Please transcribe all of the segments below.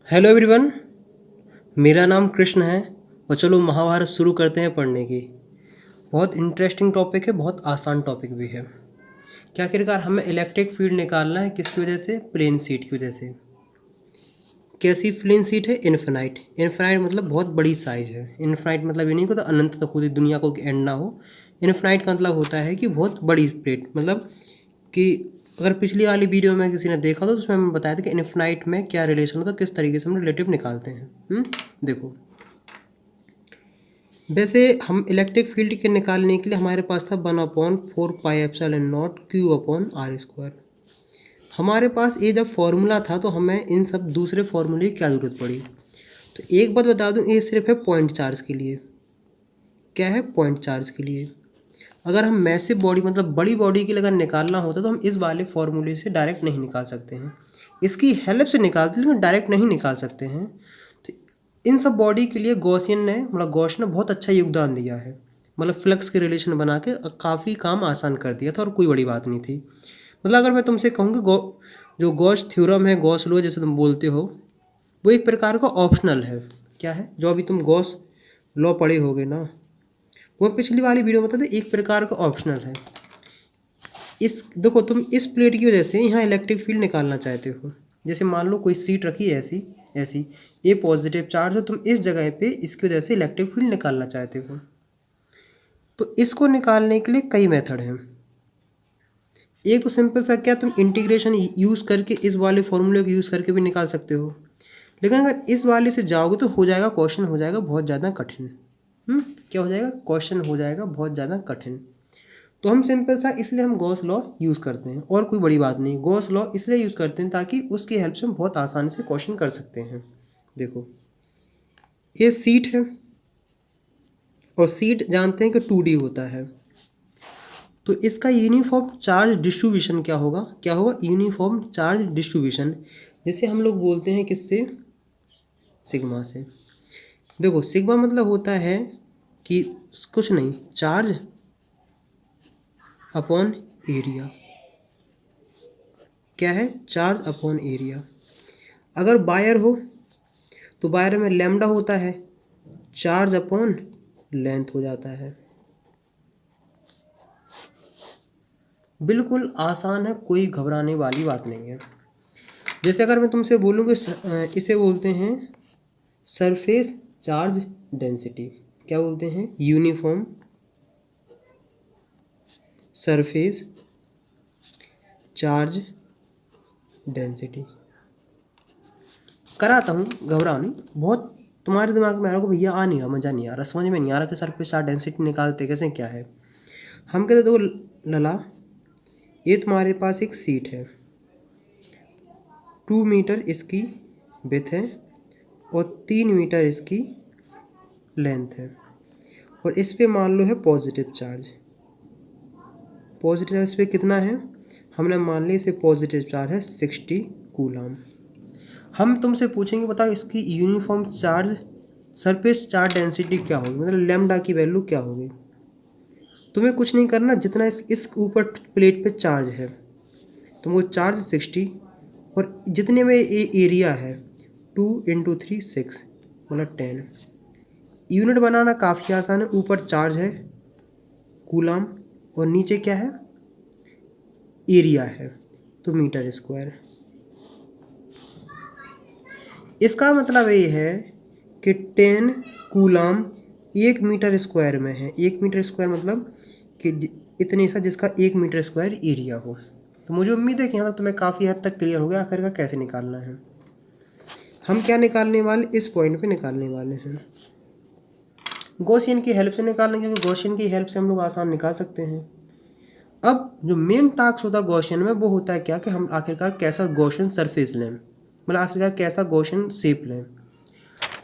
Hello everyone. मेरा नाम कृष्ण है और चलो महाभारत शुरू करते हैं पढ़ने की। बहुत इंटरेस्टिंग टॉपिक है, बहुत आसान टॉपिक भी है। क्या आखिरकार हमें इलेक्ट्रिक फील्ड निकालना है, किसकी वजह से? प्लेन सीट की वजह से। कैसी प्लेन सीट है? इन्फिनाइट। इन्फिनाइट मतलब बहुत बड़ी साइज़ है। इन्फिनाइट मतलब ये नहीं होता अनंत तक पूरी दुनिया को एंड ना हो। इन्फिनाइट का मतलब होता है कि बहुत बड़ी प्लेट, मतलब कि अगर पिछली वाली वीडियो में किसी ने देखा तो उसमें मैं बताया था कि इन्फिनाइट में क्या रिलेशन होता है, किस तरीके से हम रिलेटिव निकालते हैं। देखो, वैसे हम इलेक्ट्रिक फील्ड के निकालने के लिए हमारे पास था 1/4 pi epsilon naught q upon r square. हमारे पास ये जब फॉर्मूला था तो हमें इन सब दूसरे फॉर्मूले की क्या ज़रूरत पड़ी? तो एक बात बता दूं, ये सिर्फ है पॉइंट चार्ज के लिए। क्या है? पॉइंट चार्ज के लिए। अगर हम मैसिव बॉडी मतलब बड़ी बॉडी के लिए अगर निकालना होता तो हम इस वाले फॉर्मूले से डायरेक्ट नहीं निकाल सकते हैं। इसकी हेल्प से निकालते हैं लेकिन डायरेक्ट नहीं निकाल सकते हैं। तो इन सब बॉडी के लिए गॉसियन ने मतलब गॉस ने बहुत अच्छा योगदान दिया है। मतलब फ्लक्स के रिलेशन बना के काफ़ी काम आसान कर दिया था और कोई बड़ी बात नहीं थी। मतलब अगर मैं तुमसे कहूँ कि जो गॉस थ्योरम है, गॉस लॉ जैसे तुम बोलते हो, वो एक प्रकार का ऑप्शनल है। क्या है? जो अभी तुम गॉस लॉ पढ़े होगे ना, वो पिछली वाली वीडियो में बताते एक प्रकार का ऑप्शनल है। इस देखो, तुम इस प्लेट की वजह से यहाँ इलेक्ट्रिक फील्ड निकालना चाहते हो। जैसे मान लो कोई सीट रखी है ऐसी ऐसी, ए पॉजिटिव चार्ज हो, तुम इस जगह पे इसकी वजह से इलेक्ट्रिक फील्ड निकालना चाहते हो। तो इसको निकालने के लिए कई मेथड हैं। एक तो सिंपल सा, क्या तुम इंटीग्रेशन यूज़ करके इस वाले फॉर्मूले को यूज़ करके भी निकाल सकते हो। लेकिन अगर इस वाले से जाओगे तो हो जाएगा, क्वेश्चन हो जाएगा बहुत ज़्यादा कठिन। क्या हो जाएगा? क्वेश्चन हो जाएगा बहुत ज़्यादा कठिन। तो हम सिंपल सा इसलिए हम गॉस लॉ यूज़ करते हैं, और कोई बड़ी बात नहीं। गॉस लॉ इसलिए यूज़ करते हैं ताकि उसकी हेल्प से हम बहुत आसानी से क्वेश्चन कर सकते हैं। देखो, ये सीट है और सीट जानते हैं कि 2D होता है। तो इसका यूनिफॉर्म चार्ज डिस्ट्रीब्यूशन क्या होगा? क्या होगा? यूनिफॉर्म चार्ज डिस्ट्रीब्यूशन, जिसे हम लोग बोलते हैं किससे? सिग्मा से। देखो, सिग्मा मतलब होता है कि कुछ नहीं, चार्ज अपॉन एरिया। क्या है? Charge upon area. अगर वायर हो तो वायर में लैम्डा होता है, चार्ज अपॉन लेंथ हो जाता है। बिल्कुल आसान है, कोई घबराने वाली बात नहीं है। जैसे अगर मैं तुमसे बोलूँ कि इसे बोलते हैं सरफेस चार्ज डेंसिटी। क्या बोलते हैं? Uniform surface charge density. कराता हूँ, घबराओ नहीं। बहुत तुम्हारे दिमाग में आ रहा होगा भैया आ नहीं रहा, मज़ा नहीं आ रहा, समझ में नहीं आ रहा कि सरफेस चार्ज डेंसिटी निकालते कैसे, क्या है। हम कहते देखो लला, ये तुम्हारे पास एक सीट है, 2 मीटर इसकी विड्थ है और 3 मीटर इसकी लेंथ है, और इस पे मान लो है पॉजिटिव चार्ज। पॉजिटिव चार्ज इस पे कितना है? हमने मान लिया इसे पॉजिटिव चार्ज है 60 कूलम। हम तुमसे पूछेंगे बताओ इसकी uniform charge surface charge density क्या होगी, मतलब लैम्डा की वैल्यू क्या होगी। तुम्हें कुछ नहीं करना, जितना इस ऊपर प्लेट पे चार्ज है तुमको चार्ज 60, और जितने में ये एरिया है 2 × 3 6 मतलब 10। यूनिट बनाना काफ़ी आसान है। ऊपर चार्ज है कूलम और नीचे क्या है? एरिया है, तो मीटर स्क्वायर। इसका मतलब ये है कि 10 कूलम 1 मीटर स्क्वायर में है। 1 मीटर स्क्वायर मतलब कि इतनी सा जिसका 1 मीटर स्क्वायर एरिया हो। तो मुझे उम्मीद है कि यहाँ तक तुम्हें काफ़ी हद तक क्लियर हो गया आखिर का कैसे निकालना है। हम क्या निकालने वाले? इस पॉइंट पे निकालने वाले हैं गॉसियन की हेल्प से निकालना, क्योंकि गॉसियन की हेल्प से हम लोग आसान निकाल सकते हैं। अब जो मेन टास्क होता है गॉसियन में वो होता है क्या, कि हम आखिरकार कैसा गॉसियन सरफेस लें, मतलब आखिरकार कैसा गॉसियन शेप लें।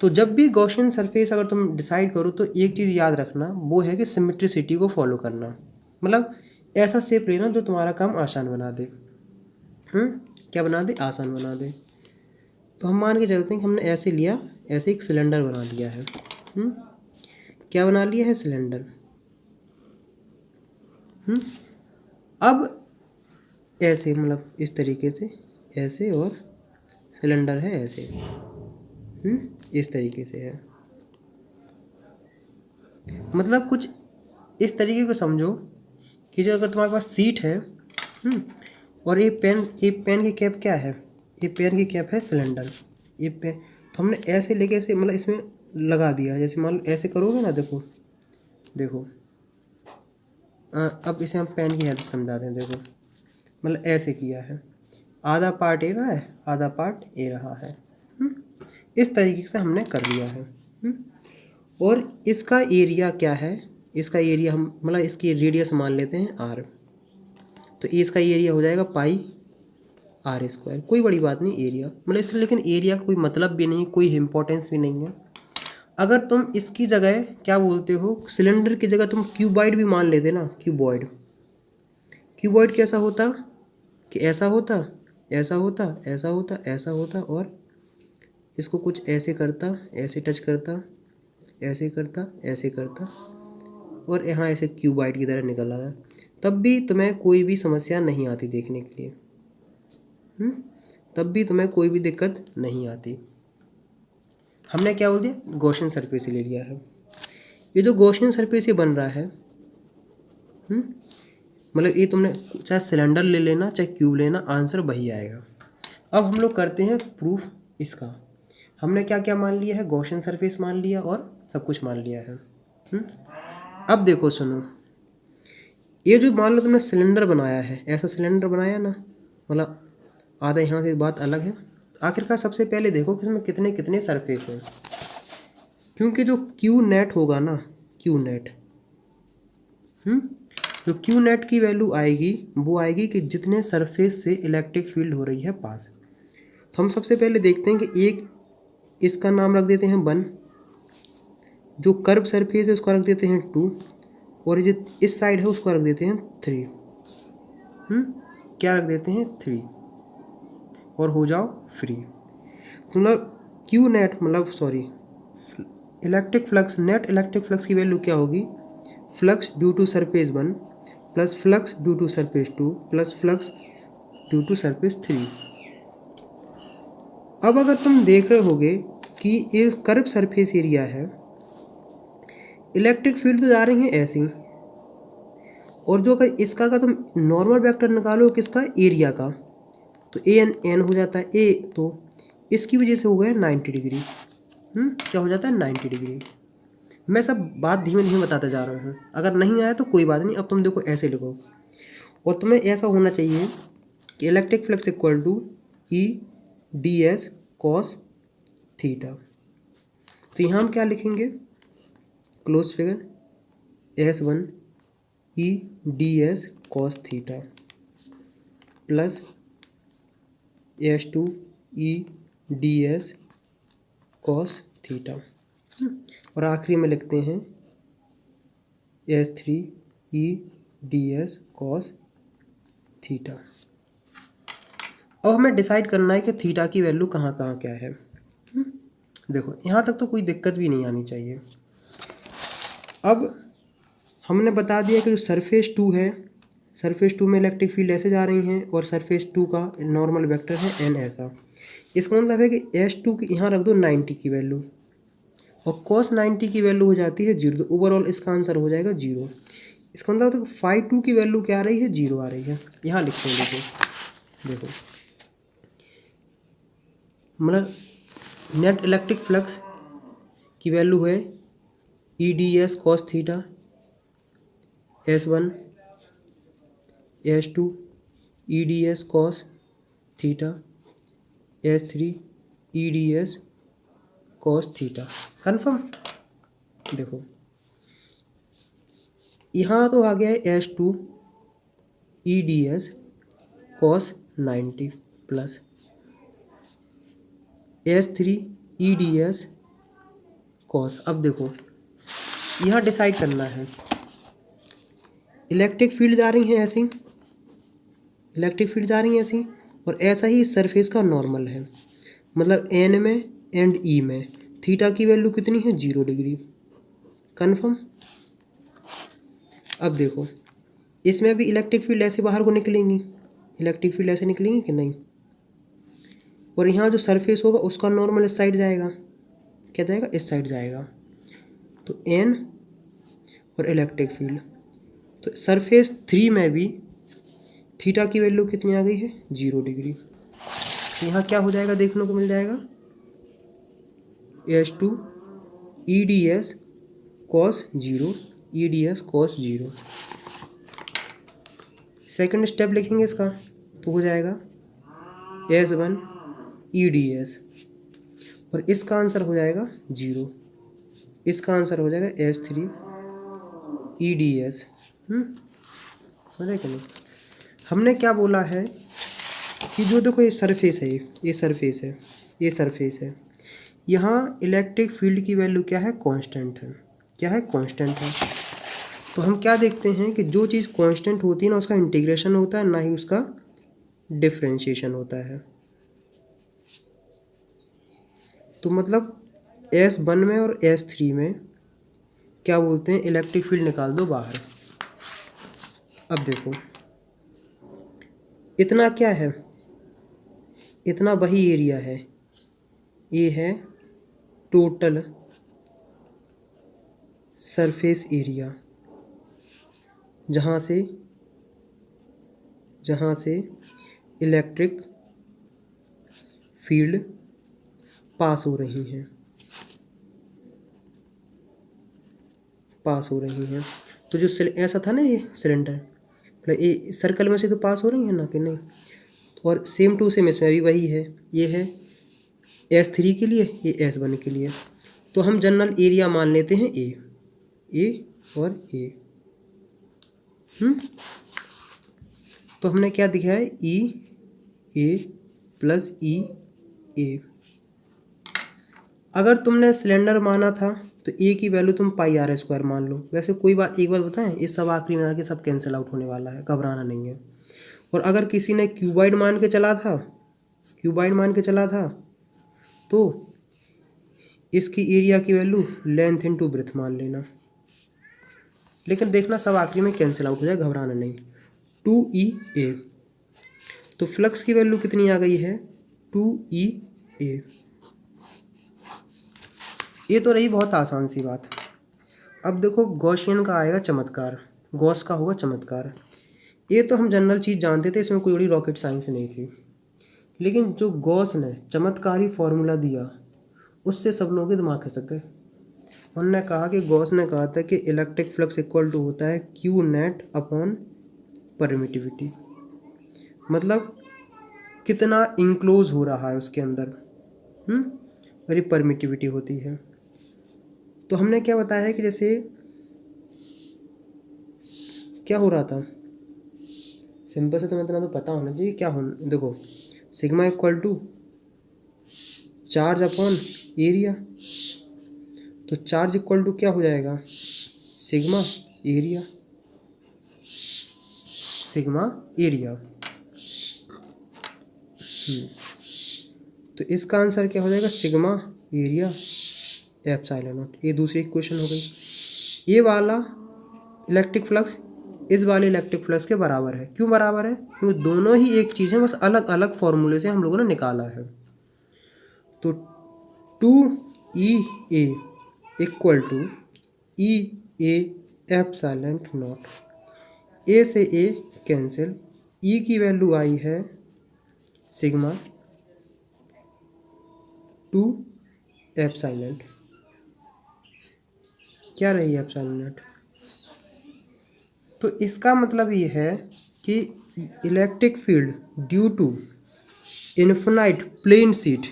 तो जब भी गॉसियन सरफेस अगर तुम डिसाइड करो तो एक चीज़ याद रखना, वो है कि सिमेट्रिसिटी को फॉलो करना। मतलब ऐसा शेप लेना जो तुम्हारा काम आसान बना दे। क्या बना दे? आसान बना दे। तो हम मान के चलते हैं कि हमने ऐसे लिया, ऐसे एक सिलेंडर बना लिया है। क्या बना लिया है? सिलेंडर। अब ऐसे मतलब इस तरीके से ऐसे, और सिलेंडर है ऐसे। इस तरीके से है। मतलब कुछ इस तरीके को समझो कि जो अगर तुम्हारे पास सीट है और ये पेन की कैप क्या है, ये पेन की कैप है सिलेंडर। ये पेन तो हमने ऐसे लेके ऐसे मतलब इसमें लगा दिया। जैसे मान लो ऐसे करोगे ना, देखो देखो अब इसे हम पेन की हेल्प से समझाते हैं। देखो मतलब ऐसे किया है, आधा पार्ट ए रहा है, आधा पार्ट ए रहा है। इस तरीके से हमने कर लिया है। और इसका एरिया क्या है, इसका एरिया हम मतलब इसकी रेडियस मान लेते हैं आर। तो इसका एरिया हो जाएगा पाई आर स्क्वायर। कोई बड़ी बात नहीं एरिया मतलब इसका, लेकिन एरिया का कोई मतलब भी नहीं, कोई इम्पोर्टेंस भी नहीं है। अगर तुम इसकी जगह क्या बोलते हो, सिलेंडर की जगह तुम क्यूबॉइड भी मान लेते ना, क्यूबॉइड। क्यूबॉइड कैसा होता कि ऐसा होता, ऐसा होता, ऐसा होता, ऐसा होता, और इसको कुछ ऐसे करता, ऐसे टच करता, ऐसे करता, ऐसे करता, और यहाँ ऐसे क्यूबॉइड की तरह निकल रहा था। तब भी तुम्हें कोई भी समस्या नहीं आती देखने के लिए। तब भी तुम्हें कोई भी दिक्कत नहीं आती। हमने क्या बोल दिया, गॉसियन सरफेस ले लिया है। ये जो गॉसियन सरफेस ये बन रहा है, मतलब ये तुमने चाहे सिलेंडर ले लेना चाहे क्यूब लेना, आंसर वही आएगा। अब हम लोग करते हैं प्रूफ इसका। हमने क्या क्या मान लिया है, गॉसियन सरफेस मान लिया और सब कुछ मान लिया है। अब देखो सुनो, ये जो मान लो तुमने सिलेंडर बनाया है, ऐसा सिलेंडर बनाया ना, मतलब आधा यहाँ से बात अलग है। आखिरकार सबसे पहले देखो कि इसमें कितने कितने सरफेस हैं, क्योंकि जो क्यू नेट होगा ना, क्यू नेट जो क्यू नेट की वैल्यू आएगी वो आएगी कि जितने सरफेस से इलेक्ट्रिक फील्ड हो रही है पास। तो हम सबसे पहले देखते हैं कि एक इसका नाम रख देते हैं 1, जो कर्व सरफेस है उसका रख देते हैं 2, और जो इस साइड है उसका रख देते हैं 3। क्या रख देते हैं 3, और हो जाओ फ्री। तो मतलब क्यू नेट मतलब sorry electric flux, net electric flux की वैल्यू क्या होगी, flux due to surface 1 plus flux due to surface 2 plus flux due to surface 3। अब अगर तुम देख रहे होगे कि ये कर्व सरफेस एरिया है, इलेक्ट्रिक फील्ड तो जा रही है ऐसी, और जो अगर इसका का तुम नॉर्मल वेक्टर निकालो किसका, एरिया का, तो ए एन एन हो जाता है ए, तो इसकी वजह से हो गया 90 डिग्री। क्या हो जाता है 90 डिग्री। मैं सब बात धीमे धीमे बताता जा रहा हूँ, अगर नहीं आया तो कोई बात नहीं। अब तुम देखो ऐसे लिखो, और तुम्हें ऐसा होना चाहिए कि electric flux equal to E d s cos theta. तो यहाँ हम क्या लिखेंगे, close figure S1 E d s cos theta plus S2 E d s cos theta, और आखिरी में लिखते हैं S3 E d s cos theta. अब हमें डिसाइड करना है कि थीटा की वैल्यू कहाँ कहाँ क्या है। देखो यहाँ तक तो कोई दिक्कत भी नहीं आनी चाहिए। अब हमने बता दिया कि जो सरफेस 2 है, सरफेस 2 में इलेक्ट्रिक फील्ड ऐसे जा रही हैं, और सरफेस 2 का नॉर्मल वेक्टर है n ऐसा। इसका मतलब है कि S2 की यहाँ रख दो 90 की वैल्यू, और cos 90 की वैल्यू हो जाती है 0, तो ओवरऑल इसका आंसर हो जाएगा 0। इसका मतलब फाई 2 की वैल्यू क्या आ रही है, 0 आ रही है। यहाँ लिखते हैं, देखो मतलब नेट इलेक्ट्रिक फ्लक्स की वैल्यू है ई d s cos theta, S1 S2 E d s cos theta, S3 E d s cos theta. Confirm. देखो यहाँ तो आ गया है S2 E d s cos 90 plus S3 E d s cos. अब देखो यहाँ डिसाइड करना है, इलेक्ट्रिक फील्ड जा रही है ऐसी, इलेक्ट्रिक फील्ड जा रही है ऐसी, और ऐसा ही सरफेस का नॉर्मल है, मतलब एन में एंड ई में थीटा की वैल्यू कितनी है, 0 डिग्री। कन्फर्म। अब देखो इसमें भी इलेक्ट्रिक फील्ड ऐसे बाहर को निकलेंगी, इलेक्ट्रिक फील्ड ऐसे निकलेंगी कि नहीं, और यहाँ जो सरफेस होगा उसका नॉर्मल इस साइड जाएगा, क्या जाएगा, इस साइड जाएगा। तो एन और इलेक्ट्रिक फील्ड, तो सरफेस 3 में भी थीटा की वैल्यू कितनी आ गई है, 0 डिग्री। तो यहाँ क्या हो जाएगा, देखने को मिल जाएगा s two E d s cos 0, E d s cos 0। Second step लिखेंगे इसका, तो हो जाएगा S1 ई डी एस, और इसका आंसर हो जाएगा 0। इसका आंसर हो जाएगा S3 ई डी एस। समझे कि नहीं। हमने क्या बोला है कि जो देखो ये सरफेस है, ये सरफेस है, ये सरफेस है, यहाँ इलेक्ट्रिक फील्ड की वैल्यू क्या है, कांस्टेंट है। क्या है, कांस्टेंट है। तो हम क्या देखते हैं कि जो चीज़ कांस्टेंट होती है ना, उसका इंटीग्रेशन होता है, ना ही उसका डिफरेंशिएशन होता है। तो मतलब S1 में और S3 में क्या बोलते हैं, इलेक्ट्रिक फील्ड निकाल दो बाहर। अब देखो इतना क्या है, इतना वही एरिया है, ये है टोटल सरफेस एरिया जहाँ से इलेक्ट्रिक फील्ड पास हो रही हैं, तो जो ऐसा था ना, ये सिलेंडर, मतलब ये सर्कल में से तो पास हो रही है ना कि नहीं। और सेम टू सेम इसमें भी वही है, ये है S3 के लिए, ये S1 के लिए। तो हम जनरल एरिया मान लेते हैं ए और ए। तो हमने क्या दिखाया है, ए प्लस ए। अगर तुमने सिलेंडर माना था तो ए की वैल्यू तुम पाई आर स्क्वायर मान लो। वैसे कोई बात, एक बात बताएं, ये सब आखिरी में आके सब कैंसिल आउट होने वाला है, घबराना नहीं है। और अगर किसी ने क्यूबाइड मान के चला था तो इसकी एरिया की वैल्यू लेंथ इनटू ब्रेथ मान लेना। लेकिन देखना सब आखिरी में कैंसिल आउट हो जाए, घबराना नहीं। 2EA, तो फ्लक्स की वैल्यू कितनी आ गई है, 2EA। ये तो रही बहुत आसान सी बात। अब देखो गॉसियन का आएगा चमत्कार, गॉस का होगा चमत्कार। ये तो हम जनरल चीज़ जानते थे, इसमें कोई बड़ी रॉकेट साइंस नहीं थी। लेकिन जो गॉस ने चमत्कारी फॉर्मूला दिया, उससे सब लोगों के दिमाग खिसक गए। उन्होंने कहा कि गॉस ने कहा था कि इलेक्ट्रिक फ्लक्स इक्वल टू होता है Q नेट अपॉन परमिटिविटी, मतलब कितना इंक्लोज हो रहा है उसके अंदर, और ये परमिटिविटी होती है। तो हमने क्या बताया है कि जैसे क्या हो रहा था, सिंपल से तुम्हें इतना तो पता होना चाहिए क्या होना। देखो sigma equal to charge upon area, तो चार्ज इक्वल टू क्या हो जाएगा, सिग्मा एरिया। तो इसका आंसर क्या हो जाएगा, सिग्मा एरिया एप्सिलॉन नॉट। ये दूसरी इक्वेशन हो गई। ये वाला इलेक्ट्रिक फ्लक्स इस वाले इलेक्ट्रिक फ्लक्स के बराबर है। क्यों बराबर है, क्योंकि दोनों ही एक चीज़ है, बस अलग अलग फॉर्मूले से हम लोगों ने निकाला है। तो 2EA equal to EA epsilon naught. A से ए कैंसिल, ई की वैल्यू आई है सिग्मा 2 एप्सिलॉन, क्या रही है एप्सिलॉन नॉट। तो इसका मतलब ये है कि electric field due to infinite plane sheet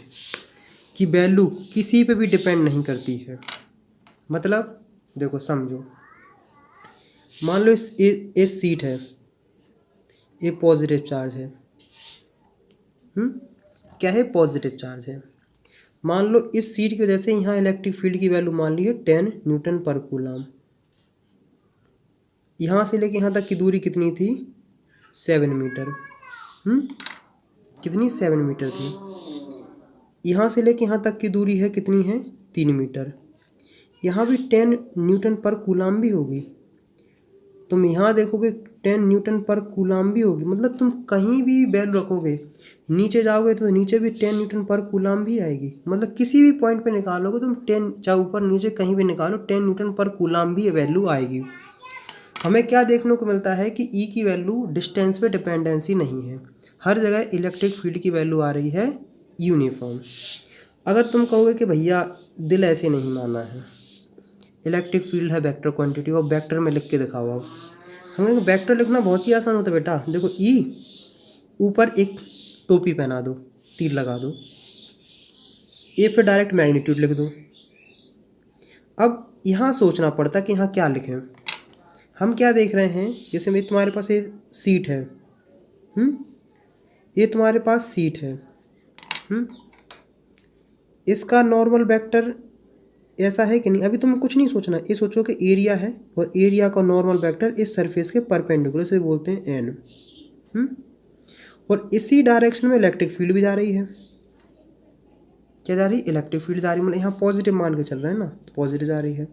की वैल्यू किसी पे भी डिपेंड नहीं करती है। मतलब देखो समझो, मान लो इस शीट है, ये पॉजिटिव चार्ज है, क्या है, पॉजिटिव चार्ज है। मान लो इस शीट की वजह से यहाँ इलेक्ट्रिक फील्ड की वैल्यू मान ली है 10 न्यूटन पर कूलम। यहाँ से लेके यहाँ तक की दूरी कितनी थी, 7 मीटर। कितनी, 7 मीटर थी। यहाँ से लेके यहाँ तक की दूरी है कितनी है, 3 मीटर। यहाँ भी 10 न्यूटन पर कूलम भी होगी। तुम यहाँ देखोगे 10 न्यूटन पर कूलाम भी होगी। मतलब तुम कहीं भी वैल्यू रखोगे, नीचे जाओगे तो नीचे भी 10 न्यूटन पर कूलाम भी आएगी। मतलब किसी भी पॉइंट पे निकालोगे तुम 10, चाहे ऊपर नीचे कहीं भी निकालो, 10 न्यूटन पर कूलाम भी वैल्यू आएगी। हमें क्या देखने को मिलता है कि ई की वैल्यू डिस्टेंस पे डिपेंडेंसी नहीं है, हर जगह इलेक्ट्रिक फील्ड की वैल्यू आ रही है यूनिफॉर्म। अगर तुम कहोगे कि भैया दिल ऐसे नहीं माना है, इलेक्ट्रिक फील्ड है वेक्टर क्वांटिटी और वेक्टर में लिख के दिखाओ। आप हम कहेंगे वेक्टर लिखना बहुत ही आसान होता है बेटा। देखो ई ऊपर एक टोपी पहना दो, तीर लगा दो, ए पे डायरेक्ट मैग्नीट्यूड लिख दो। अब यहाँ सोचना पड़ता कि यहाँ क्या लिखें। हम क्या देख रहे हैं, जैसे मैं तुम्हारे पास ये सीट है, ये तुम्हारे पास सीट है, इसका नॉर्मल वेक्टर ऐसा है कि नहीं। अभी तुम्हें कुछ नहीं सोचना, ये सोचो कि एरिया है और एरिया का नॉर्मल वेक्टर इस सरफेस के परपेंडिकुलर से बोलते हैं एन। और इसी डायरेक्शन में इलेक्ट्रिक फील्ड भी जा रही है। क्या जा रही है? इलेक्ट्रिक फील्ड जा रही है। मतलब यहाँ पॉजिटिव मान के चल रहे हैं ना, तो पॉजिटिव जा रही है।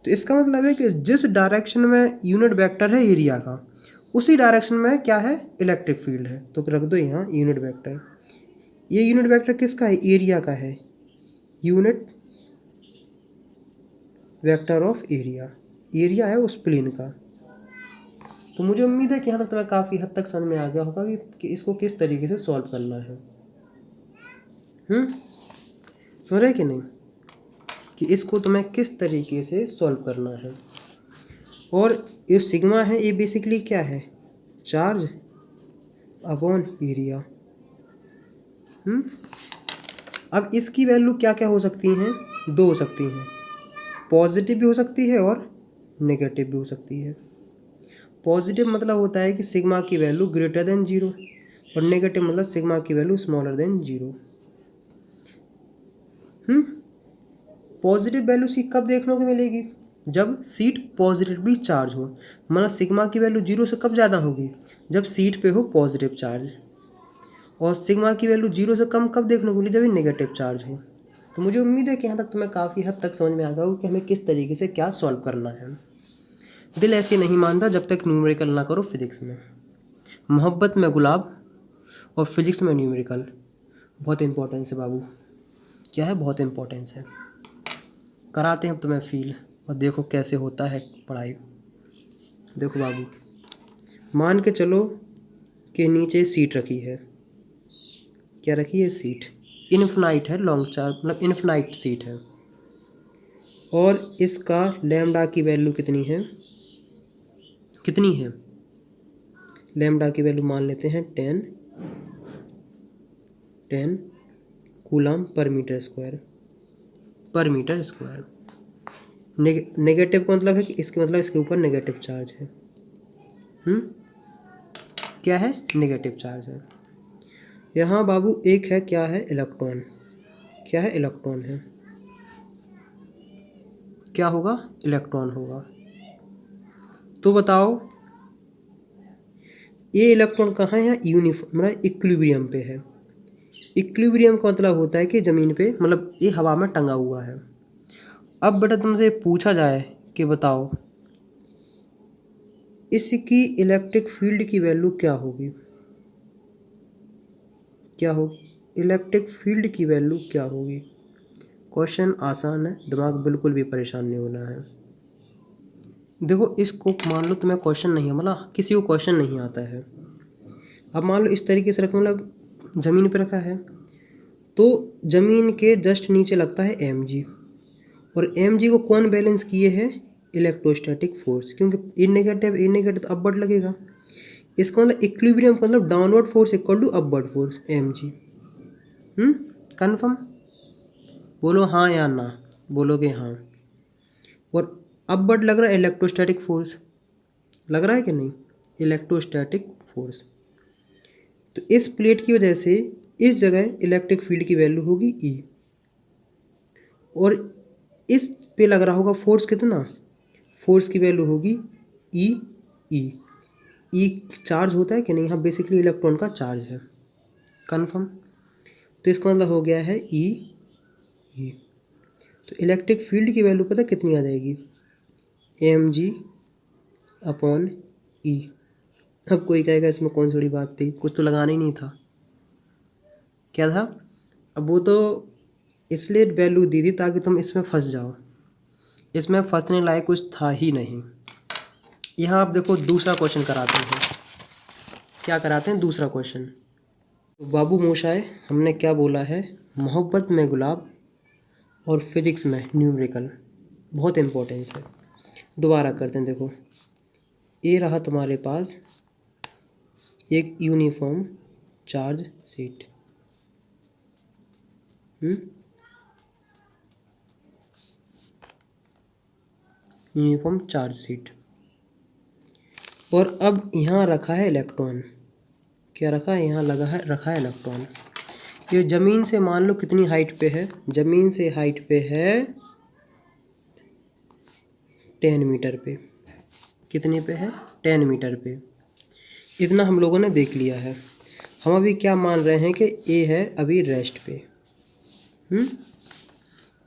तो इसका मतलब है कि जिस डायरेक्शन में यूनिट वेक्टर है एरिया का, उसी डायरेक्शन में क्या है? इलेक्ट्रिक फील्ड है। तो रख दो यहाँ यूनिट वेक्टर। ये यूनिट वेक्टर किसका है? एरिया का है। Unit vector of area, area है उस प्लेन का। तो मुझे उम्मीद है कि यहाँ तक तुम्हें काफ़ी हद तक समझ में आ गया होगा कि इसको किस तरीके से सॉल्व करना है। समझ रहे कि नहीं कि इसको तुम्हें किस तरीके से सॉल्व करना है। और ये सिग्मा है, ये बेसिकली क्या है? Charge upon area. अब इसकी वैल्यू क्या क्या हो सकती हैं? दो हो सकती हैं, पॉजिटिव भी हो सकती है और नेगेटिव भी हो सकती है। पॉजिटिव मतलब होता है कि सिग्मा की वैल्यू ग्रेटर देन 0 और नेगेटिव मतलब सिग्मा की value smaller than 0। Positive value सी कब देखने को मिलेगी? जब सीट पॉजिटिवली चार्ज हो। मतलब सिग्मा की वैल्यू 0 से कब ज़्यादा होगी? जब सीट पे हो पॉजिटिव चार्ज। और सिग्मा की वैल्यू 0 से कम कब देखने को मिली? जब नेगेटिव चार्ज हो। तो मुझे उम्मीद है कि यहाँ तक तुम्हें काफ़ी हद तक समझ में आ गया होगा कि हमें किस तरीके से क्या सॉल्व करना है। दिल ऐसे नहीं मानता जब तक न्यूमेरिकल ना करो फिजिक्स में। मोहब्बत में गुलाब और फिजिक्स में न्यूमेरिकल बहुत इंपॉर्टेंस है बाबू। क्या है? बहुत इंपॉर्टेंस है। कराते हैं अब तुम्हें फील और देखो कैसे होता है पढ़ाई। देखो बाबू, मान के चलो कि नीचे सीट रखी है। क्या रखी है? सीट इनफिनाइट है, लॉन्ग चार्ज मतलब इनफिनाइट सीट है। और इसका लैम्डा की वैल्यू कितनी है? कितनी है? लैम्डा की वैल्यू मान लेते हैं 10 coulomb per metre square. Negative का मतलब है कि इसके मतलब इसके ऊपर नेगेटिव चार्ज है। क्या है? नेगेटिव चार्ज है। यहाँ बाबू एक है, क्या है? इलेक्ट्रॉन। क्या है? इलेक्ट्रॉन है। क्या होगा? इलेक्ट्रॉन होगा। तो बताओ ये इलेक्ट्रॉन कहाँ है? यूनिफॉर्म मतलब इक्विलिब्रियम पे है। इक्विलिब्रियम का मतलब होता है कि ज़मीन पे, मतलब ये हवा में टंगा हुआ है। अब बेटा तुमसे पूछा जाए कि बताओ इसकी इलेक्ट्रिक फील्ड की वैल्यू क्या होगी? क्या होगी? इलेक्ट्रिक फील्ड की वैल्यू क्या होगी? क्वेश्चन आसान है, दिमाग बिल्कुल भी परेशान नहीं होना है। देखो इसको मान लो तुम्हें क्वेश्चन नहीं है, मतलब किसी को क्वेश्चन नहीं आता है। अब मान लो इस तरीके से रखो, मतलब ज़मीन पे रखा है तो ज़मीन के जस्ट नीचे लगता है mg। और mg को कौन बैलेंस किए है? Electrostatic force. क्योंकि इनेगेटिव तो अपवर्ड लगेगा। इसका मतलब इक्विलिब्रियम का मतलब downward force equal to upward force mg। Confirm? बोलो हाँ या ना। बोलोगे हाँ। और अपवर्ड लग रहा है इलेक्ट्रोस्टैटिक फोर्स, लग रहा है कि नहीं? Electrostatic force. तो इस प्लेट की वजह से इस जगह इलेक्ट्रिक फील्ड की वैल्यू होगी ई। और इस पे लग रहा होगा फोर्स कितना? फोर्स की वैल्यू होगी ई। ई चार्ज होता है कि नहीं? यहाँ बेसिकली इलेक्ट्रॉन का चार्ज है। कन्फर्म? तो इसका मतलब हो गया है ई। तो इलेक्ट्रिक फील्ड की वैल्यू पता कितनी आ जाएगी? mg अपॉन ई। अब कोई कहेगा इसमें कौन सी बड़ी बात थी, कुछ तो लगाना ही नहीं था। क्या था? अब वो तो इसलिए वैल्यू दी थी ताकि तुम इसमें फंस जाओ, इसमें फंसने लायक कुछ था ही नहीं। यहाँ आप देखो दूसरा क्वेश्चन कराते हैं। क्या कराते हैं? दूसरा क्वेश्चन। बाबू मोशाय हमने क्या बोला है? मोहब्बत में गुलाब और फिजिक्स में न्यूमेरिकल बहुत इम्पोर्टेंस है। दोबारा करते हैं। देखो ये रहा तुम्हारे पास एक uniform charge sheet. Uniform charge sheet. और अब यहाँ रखा है इलेक्ट्रॉन। क्या रखा है? यहाँ रखा है इलेक्ट्रॉन। ये ज़मीन से मान लो कितनी हाइट पे है? ज़मीन से हाइट पे है 10 मीटर पे। कितने पे है? 10 मीटर पे। इतना हम लोगों ने देख लिया है। हम अभी क्या मान रहे हैं कि ए है अभी रेस्ट पे।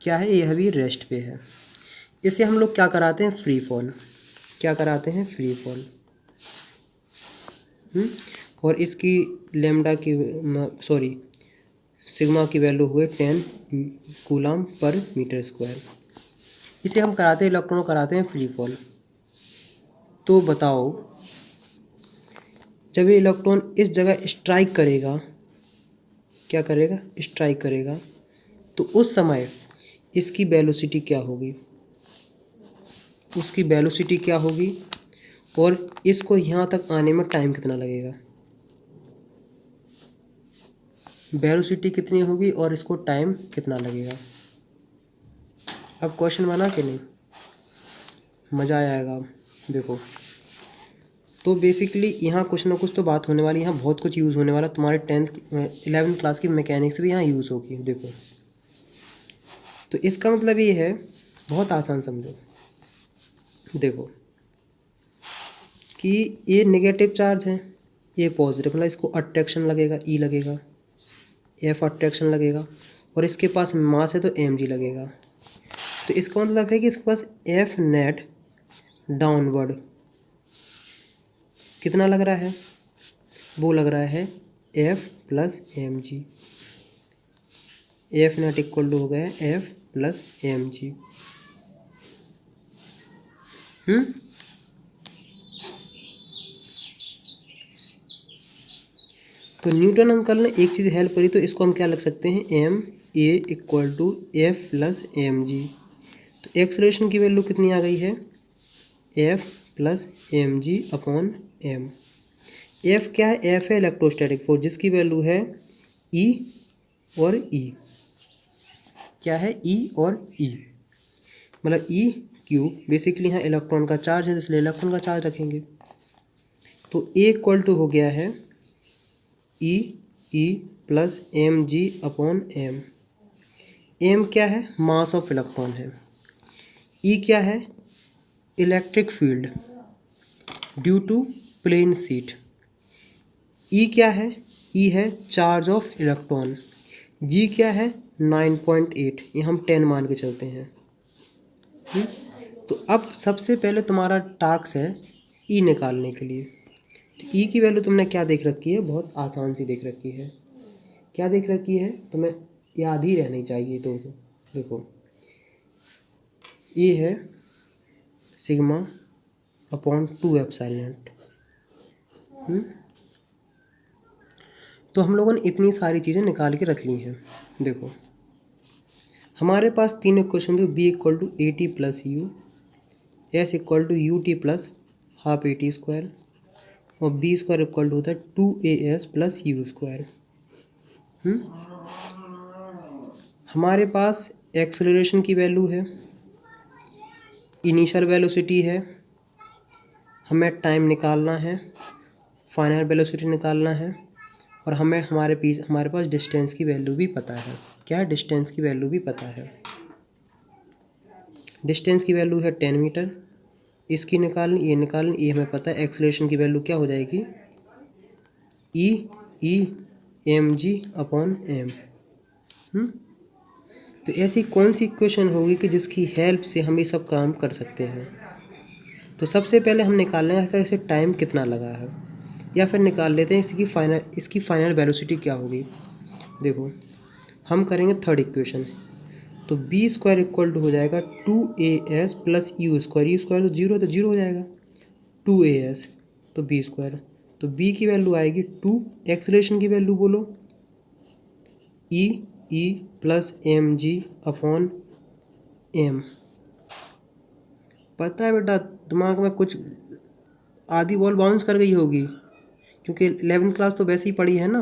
क्या है? ये अभी रेस्ट पे है। इसे हम लोग क्या कराते हैं? Free fall. क्या कराते हैं? Free fall. और इसकी लेमडा की सिग्मा की वैल्यू हुए 10 कूलम पर मीटर स्क्वायर। इसे हम कराते हैं इलेक्ट्रॉन कराते हैं फ्री फॉल। तो बताओ जब ये इलेक्ट्रॉन इस जगह स्ट्राइक करेगा, क्या करेगा? स्ट्राइक करेगा, तो उस समय इसकी वेलोसिटी क्या होगी? उसकी वेलोसिटी क्या होगी? और इसको यहाँ तक आने में टाइम कितना लगेगा? वेलोसिटी कितनी होगी और इसको टाइम कितना लगेगा? अब क्वेश्चन बना कि नहीं? मज़ा आएगा। देखो तो बेसिकली यहाँ कुछ ना कुछ तो बात होने वाली, यहाँ बहुत कुछ यूज़ होने वाला। तुम्हारे 11th क्लास की मैकेनिक्स भी यहाँ यूज़ होगी। देखो तो इसका मतलब ये है, बहुत आसान समझो। देखो कि ये नेगेटिव चार्ज है, ये पॉजिटिव, मतलब इसको अट्रैक्शन लगेगा, ई लगेगा, एफ अट्रैक्शन लगेगा, और इसके पास मास है तो एम जी लगेगा। तो इसका मतलब है कि इसके पास एफ नेट डाउनवर्ड कितना लग रहा है? वो लग रहा है F plus M g. F net equal to हो गया एफ प्लस एम जी। तो न्यूटन अंकल ने एक चीज़ हेल्प करी, तो इसको हम क्या लग सकते हैं? M a equal to F plus M g. तो एक्सलेशन की वैल्यू कितनी आ गई है? F plus M G upon m. F क्या है? एफ है इलेक्ट्रोस्टैटिक फोर्स, जिसकी वैल्यू है ई और ई। क्या है? ई और ई, मतलब ई क्यू। बेसिकली यहाँ इलेक्ट्रॉन का चार्ज है तो इसलिए इलेक्ट्रॉन का चार्ज रखेंगे। तो ए इक्वल टू हो गया है E plus M G upon M. M क्या है? मास ऑफ इलेक्ट्रॉन है। ई क्या है? Electric field due to plane sheet. E क्या है? ई है चार्ज ऑफ इलेक्ट्रॉन। जी क्या है? 9.8। ये हम 10 मान के चलते हैं। तो अब सबसे पहले तुम्हारा टास्क है ई निकालने के लिए। तो ई की वैल्यू तुमने क्या देख रखी है? बहुत आसान सी देख रखी है। क्या देख रखी है? तुम्हें याद ही रहनी चाहिए। तो देखो ये है सिग्मा अपॉन 2 एप्सिलॉन। तो हम लोगों ने इतनी सारी चीज़ें निकाल के रख ली हैं। देखो हमारे पास 3 इक्वेशन थे। V equal to a t plus u, s equal to u t plus half a t square, और बी स्क्वायर इक्वल टू होता है 2as प्लस यू स्क्वायर। हमारे पास एक्सेलरेशन की वैल्यू है, इनिशियल वेलोसिटी है, हमें टाइम निकालना है, फाइनल वेलोसिटी निकालना है, और हमें हमारे पास डिस्टेंस की वैल्यू भी पता है। क्या है? डिस्टेंस की वैल्यू भी पता है। डिस्टेंस की वैल्यू है 10 मीटर। इसकी निकालनी, ये निकालनी, ये हमें पता है। एक्सेलरेशन की वैल्यू क्या हो जाएगी? ई एम जी अपॉन एम। तो ऐसी कौन सी इक्वेशन होगी कि जिसकी हेल्प से हम ये सब काम कर सकते हैं? तो सबसे पहले हम निकालना है कि इसे टाइम कितना लगा है। या फिर निकाल लेते हैं इसकी फाइनल वेलोसिटी क्या होगी। देखो हम करेंगे थर्ड इक्वेशन, तो बी स्क्वायर इक्वल टू हो जाएगा 2as प्लस यू स्क्वायर तो जीरो हो जाएगा, 2as तो बी स्क्वायर, तो बी की वैल्यू आएगी 2, एक्सेलरेशन की वैल्यू बोलो E plus M G upon m. पता है बेटा दिमाग में कुछ आधी बॉल बाउंस कर गई होगी, क्योंकि 11th क्लास तो वैसे ही पढ़ी है ना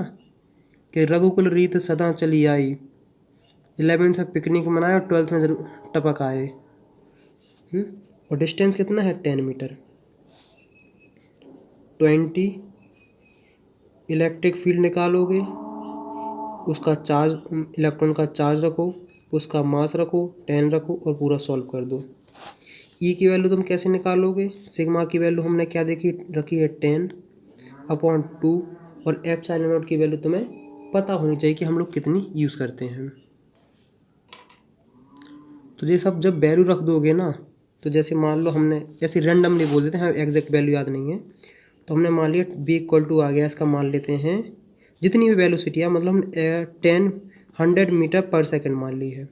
कि रघुकुल रीत सदा चली आई, 11th में पिकनिक मनाया और 12th में जरूर टपक आए। और डिस्टेंस कितना है 10 मीटर। 20 इलेक्ट्रिक फील्ड निकालोगे, उसका चार्ज, इलेक्ट्रॉन का चार्ज रखो, उसका मास रखो, 10 रखो और पूरा सॉल्व कर दो। ई की वैल्यू तुम कैसे निकालोगे, सिग्मा की वैल्यू हमने क्या रखी है 10 अपॉन 2, और एप्सिलॉन नॉट की वैल्यू तुम्हें पता होनी चाहिए कि हम लोग कितनी यूज़ करते हैं। तो ये सब जब वैल्यू रख दोगे ना, तो जैसे मान लो हमने ऐसे रैंडमली बोल देते हैं, हमें एग्जैक्ट वैल्यू याद नहीं है, तो हमने मान लिया बी इक्वल टू आ गया, इसका मान लेते हैं जितनी भी वेलोसिटी है, मतलब हम 100 मीटर पर सेकंड मान ली है।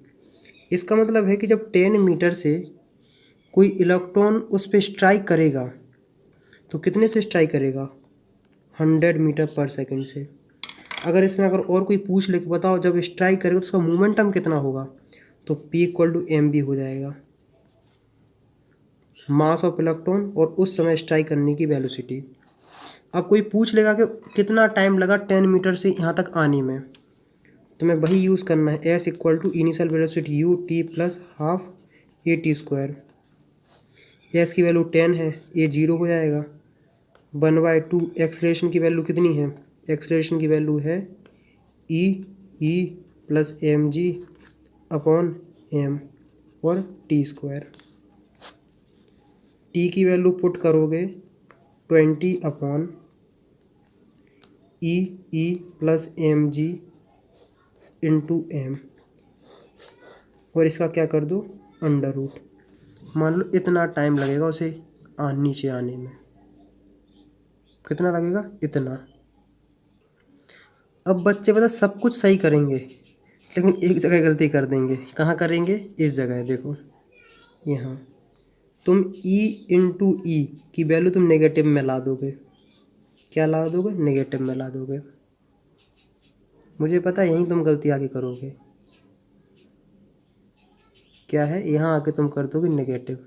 इसका मतलब है कि जब 10 मीटर से कोई इलेक्ट्रॉन उस पर स्ट्राइक करेगा तो कितने से स्ट्राइक करेगा, 100 मीटर पर सेकंड से। अगर इसमें अगर और कोई पूछ ले कि बताओ जब स्ट्राइक करेगा तो उसका मोमेंटम कितना होगा, तो P equal to m v हो जाएगा, मास ऑफ इलेक्ट्रॉन और उस समय स्ट्राइक करने की वेलोसिटी। अब कोई पूछ लेगा कि कितना टाइम लगा 10 मीटर से यहाँ तक आने में, तो मैं वही यूज़ करना है, s equal to initial velocity u t plus half a t square. S की वैल्यू 10 है, ए 0 हो जाएगा, 1/2। एक्सलेशन की वैल्यू कितनी है, एक्सलेशन की वैल्यू है E plus M G upon m और टी स्क्वायर। टी की वैल्यू पुट करोगे 20 upon E plus M g into m, और इसका क्या कर दो अंडर रूट। मान लो इतना टाइम लगेगा उसे नीचे आने में, कितना लगेगा इतना। अब बच्चे पता सब कुछ सही करेंगे लेकिन एक जगह गलती कर देंगे। कहाँ करेंगे, इस जगह देखो, यहाँ तुम E इंटू ई की वैल्यू तुम नेगेटिव में ला दोगे। क्या ला दोगे, नेगेटिव में ला दोगे। मुझे पता है यहीं तुम गलती आगे करोगे, क्या है, यहाँ आके तुम कर दोगे नेगेटिव।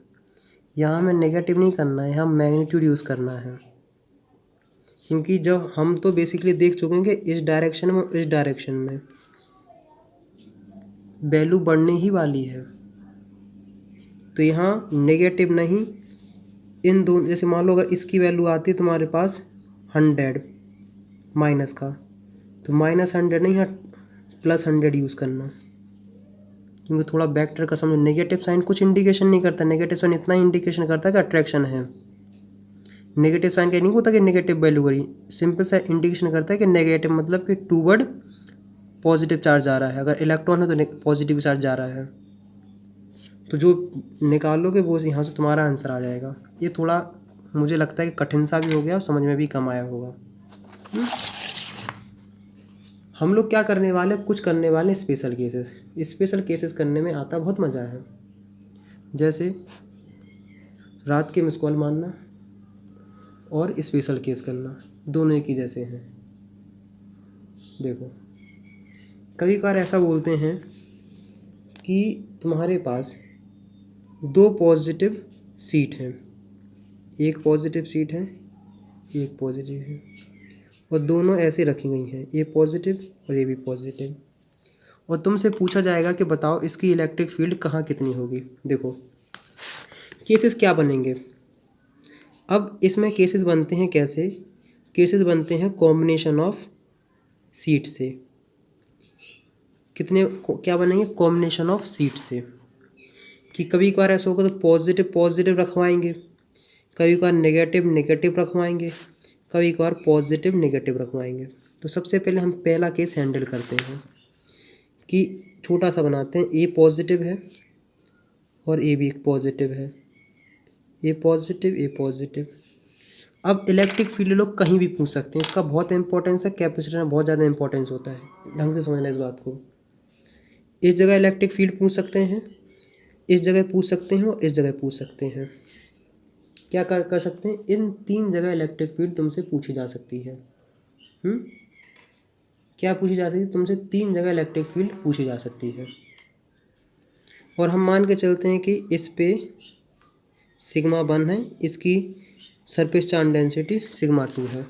यहाँ हमें नेगेटिव नहीं करना है, यहाँ मैग्नीट्यूड यूज़ करना है, क्योंकि जब हम तो बेसिकली देख चुके हैं कि इस डायरेक्शन में इस डायरेक्शन में वैल्यू बढ़ने ही वाली है, तो यहाँ नेगेटिव नहीं, इन दोनों, जैसे मान लो अगर इसकी वैल्यू आती है तुम्हारे पास 100 माइनस का, तो -100 नहीं, यहाँ +100 यूज़ करना, क्योंकि थोड़ा वेक्टर का समझो। नेगेटिव साइन कुछ इंडिकेशन नहीं करता, नेगेटिव साइन इतना इंडिकेशन करता है कि अट्रैक्शन है। नेगेटिव साइन का नहीं होता कि नेगेटिव वैल्यू करी, सिंपल सा इंडिकेशन करता है कि नेगेटिव मतलब कि टूवर्ड पॉजिटिव चार्ज जा रहा है, अगर इलेक्ट्रॉन है तो पॉजिटिव चार्ज जा रहा है। तो जो निकालोगे वो यहाँ से तुम्हारा आंसर आ जाएगा। ये थोड़ा मुझे लगता है कि कठिन सा भी हो गया और समझ में भी कम आया होगा। हम लोग क्या करने वाले, कुछ करने वाले स्पेशल केसेस। स्पेशल केसेस करने में आता बहुत मज़ा है, जैसे रात के मिस कॉल मारना और स्पेशल केस करना, दोनों एक ही जैसे हैं। देखो कभी कभार ऐसा बोलते हैं कि तुम्हारे पास 2 पॉजिटिव सीट हैं, एक पॉजिटिव सीट है एक पॉजिटिव है, और दोनों ऐसे रखी गई हैं, ये पॉजिटिव और ये भी पॉजिटिव, और तुमसे पूछा जाएगा कि बताओ इसकी इलेक्ट्रिक फील्ड कहाँ कितनी होगी। देखो केसेस क्या बनेंगे, अब इसमें केसेस बनते हैं कैसे, केसेस बनते हैं कॉम्बिनेशन ऑफ सीट से। क्या बनेंगे, कॉम्बिनेशन ऑफ सीट से, कि कभी कभार ऐसा होगा तो पॉजिटिव पॉजिटिव रखवाएंगे, कभी कभार नेगेटिव नेगेटिव रखवाएंगे, कभी कभार पॉजिटिव नेगेटिव रखवाएंगे। तो सबसे पहले हम पहला केस हैंडल करते हैं कि छोटा सा बनाते हैं, ए पॉजिटिव है और ए भी एक पॉजिटिव है, ए पॉजिटिव ए पॉजिटिव। अब इलेक्ट्रिक फील्ड लोग कहीं भी पूछ सकते हैं, इसका बहुत इंपॉर्टेंस है, कैपेसिटर में बहुत ज़्यादा इंपॉर्टेंस होता है, ढंग से समझना इस बात को। इस जगह इलेक्ट्रिक फील्ड पूछ सकते हैं, इस जगह पूछ सकते हैं और इस जगह पूछ सकते हैं। क्या कर सकते हैं, इन 3 जगह इलेक्ट्रिक फील्ड तुमसे पूछी जा सकती है। क्या पूछी जा सकती है तुमसे, 3 जगह इलेक्ट्रिक फील्ड पूछी जा सकती है। और हम मान के चलते हैं कि इस पे सिग्मा 1 है, इसकी सरफेस चार्ज डेंसिटी सिग्मा 2 है।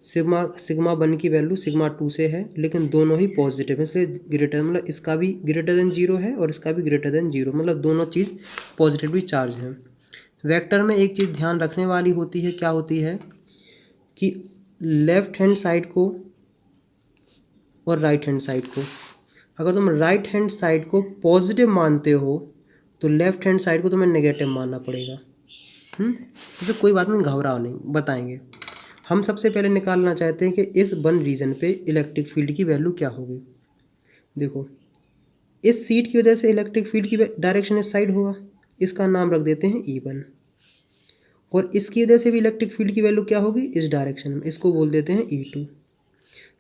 सिग्मा 1 की वैल्यू सिग्मा 2 से है, लेकिन दोनों ही पॉजिटिव है, इसलिए ग्रेटर, मतलब इसका भी ग्रेटर देन 0 है और इसका भी ग्रेटर देन 0, मतलब दोनों चीज़ पॉजिटिवली चार्ज हैं। वेक्टर में एक चीज़ ध्यान रखने वाली होती है, क्या होती है कि लेफ्ट हैंड साइड को और राइट हैंड साइड को, अगर तुम राइट हैंड साइड को पॉजिटिव मानते हो तो लेफ्ट हैंड साइड को तुम्हें नेगेटिव मानना पड़ेगा। तो कोई बात नहीं, घबराओ नहीं, बताएंगे। हम सबसे पहले निकालना चाहते हैं कि इस 1 रीजन पे इलेक्ट्रिक फील्ड की वैल्यू क्या होगी। देखो, इस सीट की वजह से इलेक्ट्रिक फील्ड की डायरेक्शन इस साइड होगा, इसका नाम रख देते हैं E1। और इसकी वजह से भी इलेक्ट्रिक फील्ड की वैल्यू क्या होगी, इस डायरेक्शन में, इसको बोल देते हैं E2।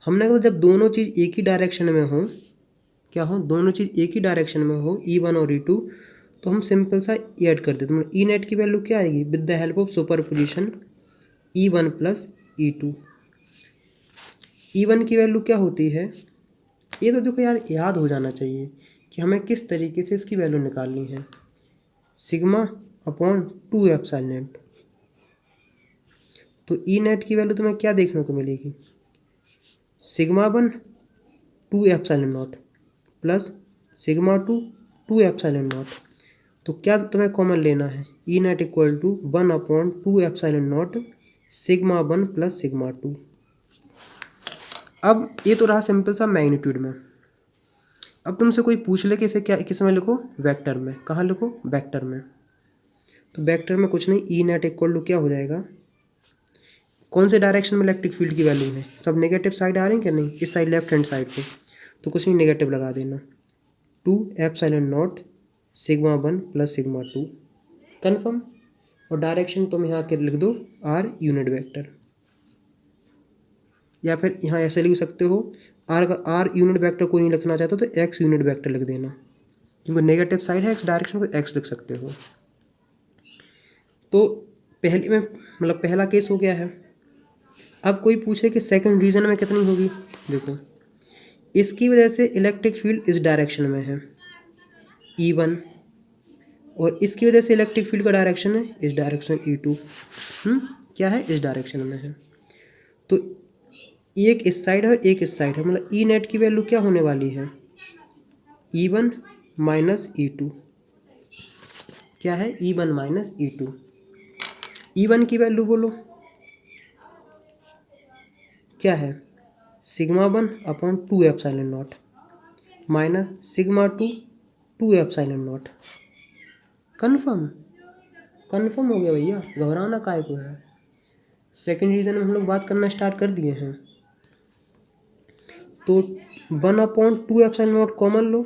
हमने कहा जब दोनों चीज़ एक ही डायरेक्शन में हो, क्या हो, दोनों चीज़ एक ही डायरेक्शन में हो, E1 और E2, तो हम सिंपल सा ऐड कर देते हैं, मतलब ई नेट की वैल्यू क्या आएगी, with the help of superposition E1 plus E2। E1 की वैल्यू क्या होती है, ये तो देखो यार याद हो जाना चाहिए कि हमें किस तरीके से इसकी वैल्यू निकालनी है, सिग्मा अपॉन 2 एप्सिलॉन नेट। तो ई नेट की वैल्यू तुम्हें क्या देखने को मिलेगी, sigma 1 2 epsilon naught plus sigma 2 2 epsilon naught. तो क्या तुम्हें कॉमन लेना है, E net equal to 1 upon 2 epsilon naught sigma 1 plus sigma 2। अब ये तो रहा सिंपल सा मैग्नीट्यूड में। अब तुमसे कोई पूछ ले कि इसे क्या, किस में लिखो, वेक्टर में। कहाँ लिखो, वेक्टर में। तो वेक्टर में कुछ नहीं, ई नेट इक्वल टू क्या हो जाएगा, कौन से डायरेक्शन में इलेक्ट्रिक फील्ड की वैल्यू है, सब नेगेटिव साइड आ रही है क्या, नहीं, इस साइड लेफ्ट हैंड साइड पे, तो कुछ नहीं, नेगेटिव लगा देना, 2 epsilon naught sigma 1 plus sigma 2, confirm. और डायरेक्शन तुम यहाँ के लिख दो आर यूनिट वेक्टर, या फिर यहाँ ऐसे लिख सकते हो, आर यूनिट वेक्टर कोई नहीं लिखना चाहता तो एक्स यूनिट वेक्टर लिख देना, क्योंकि नेगेटिव साइड है एक्स डायरेक्शन को एक्स लिख सकते हो। तो पहले में, मतलब पहला केस हो गया है। अब कोई पूछे कि सेकंड रीजन में कितनी होगी, देखो इसकी वजह से इलेक्ट्रिक फील्ड इस डायरेक्शन में है E1, और इसकी वजह से इलेक्ट्रिक फील्ड का डायरेक्शन है इस डायरेक्शन E2, क्या है, इस डायरेक्शन में है। तो एक इस साइड है और एक इस साइड है, मतलब ई नेट की वैल्यू क्या होने वाली है, E1 माइनस E2, क्या है, E1 माइनस E2। E1 की वैल्यू बोलो क्या है, sigma 1 upon 2 epsilon not minus sigma 2 2 epsilon not. Confirm, confirm हो गया भैया, घबराना काहे को है। सेकंड रीजन में हम लोग बात करना स्टार्ट कर दिए हैं। तो 1 अपॉन 2 एप्सिलॉन नॉट कॉमन लो,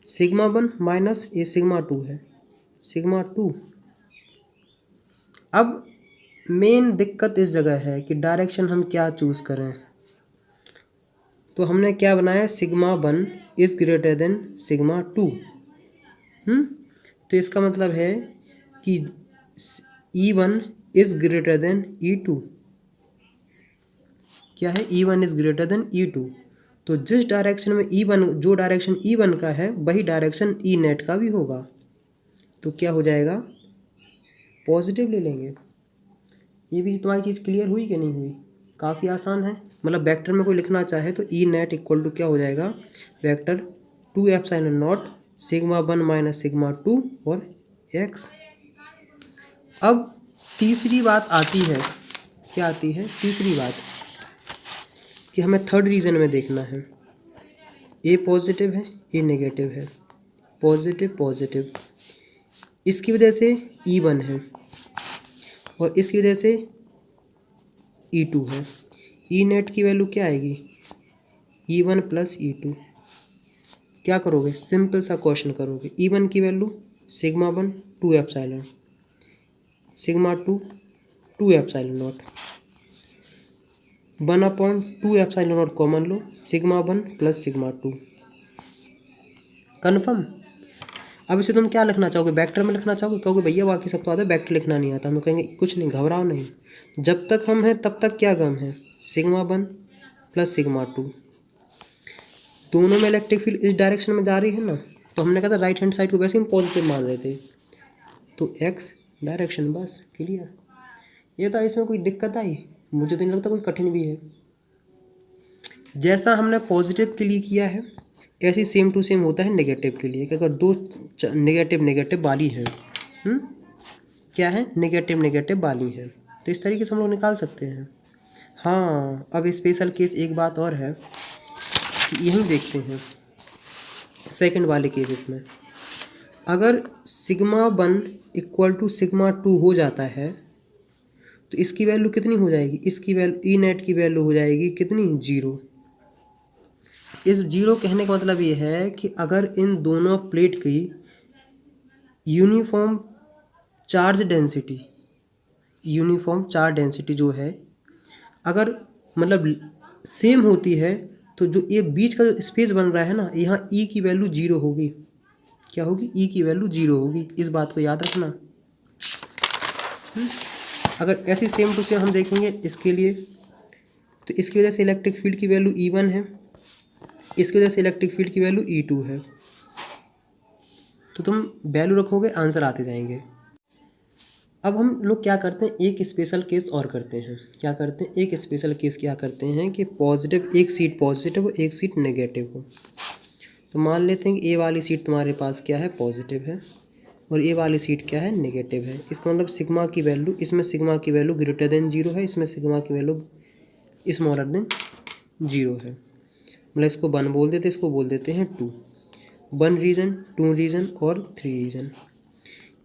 सिग्मा 1 माइनस ये सिग्मा 2 है, सिग्मा 2। अब मेन दिक्कत इस जगह है कि डायरेक्शन हम क्या चूज़ करें। तो हमने क्या बनाया, sigma 1 is greater than sigma 2। तो इसका मतलब है कि E1 is greater than E2, क्या है, E1 is greater than E2। तो जिस डायरेक्शन में E1, जो डायरेक्शन E1 का है वही डायरेक्शन E नेट का भी होगा। तो क्या हो जाएगा, पॉजिटिव ले लेंगे। ये भी तुम्हारी चीज़ क्लियर हुई कि नहीं हुई, काफ़ी आसान है। मतलब वेक्टर में कोई लिखना चाहे तो ई नेट इक्वल टू क्या हो जाएगा, vector 2 epsilon naught sigma 1 minus sigma 2 और एक्स। अब तीसरी बात आती है, क्या आती है, तीसरी बात कि हमें थर्ड रीजन में देखना है। ए पॉजिटिव है, ए नेगेटिव है, पॉजिटिव पॉजिटिव, इसकी वजह से E1 है और इसकी वजह से E2 है। ई नेट की वैल्यू क्या आएगी, E1 प्लस E2। क्या करोगे, सिंपल सा क्वेश्चन करोगे, E1 की value sigma 1 2 epsilon, sigma 2 two epsilon naught, 1/2 epsilon naught common लो, सिग्मा 1 प्लस सिग्मा 2। कन्फर्म। अब इसे तुम क्या लिखना चाहोगे, वेक्टर में लिखना चाहोगे, कहोगे भैया बाकी सब तो आता है, वेक्टर लिखना नहीं आता। हम लोग कहेंगे कुछ नहीं, घबराओ नहीं, जब तक हम हैं तब तक क्या गम है, सिग्मा 1 प्लस सिग्मा 2। दोनों में इलेक्ट्रिक फील्ड इस डायरेक्शन में जा रही है ना, तो हमने कहा था राइट हैंड साइड को वैसे हम पॉजिटिव मान रहे थे, तो एक्स डायरेक्शन, बस क्लियर। ये था, इसमें कोई दिक्कत आई? मुझे तो नहीं लगता कोई कठिन भी है। जैसा हमने पॉजिटिव के लिए किया है ऐसे सेम टू सेम होता है नेगेटिव के लिए, कि अगर दो नेगेटिव नेगेटिव वाली हैं, क्या है, नेगेटिव नेगेटिव वाली हैं, तो इस तरीके से हम लोग निकाल सकते हैं। हाँ, अब स्पेशल केस एक बात और है, यही देखते हैं सेकंड वाले केसेस में। अगर सिग्मा 1 इक्वल टू सिग्मा 2 हो जाता है तो इसकी वैल्यू कितनी हो जाएगी, इसकी वैल्यू ई नेट की वैल्यू हो जाएगी कितनी, 0। इस 0 कहने का मतलब ये है कि अगर इन दोनों प्लेट की यूनिफॉर्म चार्ज डेंसिटी जो है, अगर मतलब सेम होती है, तो जो ये बीच का जो स्पेस बन रहा है ना, यहाँ ई की वैल्यू 0 होगी। क्या होगी, ई की वैल्यू 0 होगी, इस बात को याद रखना। अगर ऐसी सेम टू सेम हम देखेंगे इसके लिए, तो इसकी वजह से इलेक्ट्रिक फील्ड की वैल्यू E1 है, इसकी वजह से इलेक्ट्रिक फील्ड की वैल्यू E2 है। तो तुम वैल्यू रखोगे, आंसर आते जाएंगे। अब हम लोग क्या करते हैं, एक स्पेशल केस और करते हैं। क्या करते हैं, एक स्पेशल केस क्या करते हैं कि पॉजिटिव, एक सीट पॉजिटिव हो एक सीट नेगेटिव हो। तो मान लेते हैं कि ए वाली सीट तुम्हारे पास क्या है, पॉजिटिव है, और ए वाली सीट क्या है, नेगेटिव है। इसका मतलब सिग्मा की वैल्यू, इसमें सिग्मा की वैल्यू ग्रेटर देन 0 है, इसमें सिग्मा की वैल्यू स्मॉलर देन 0 है। मतलब इसको 1 बोल देते, इसको बोल देते हैं 2। 1 रीजन, 2 रीजन और 3 रीजन।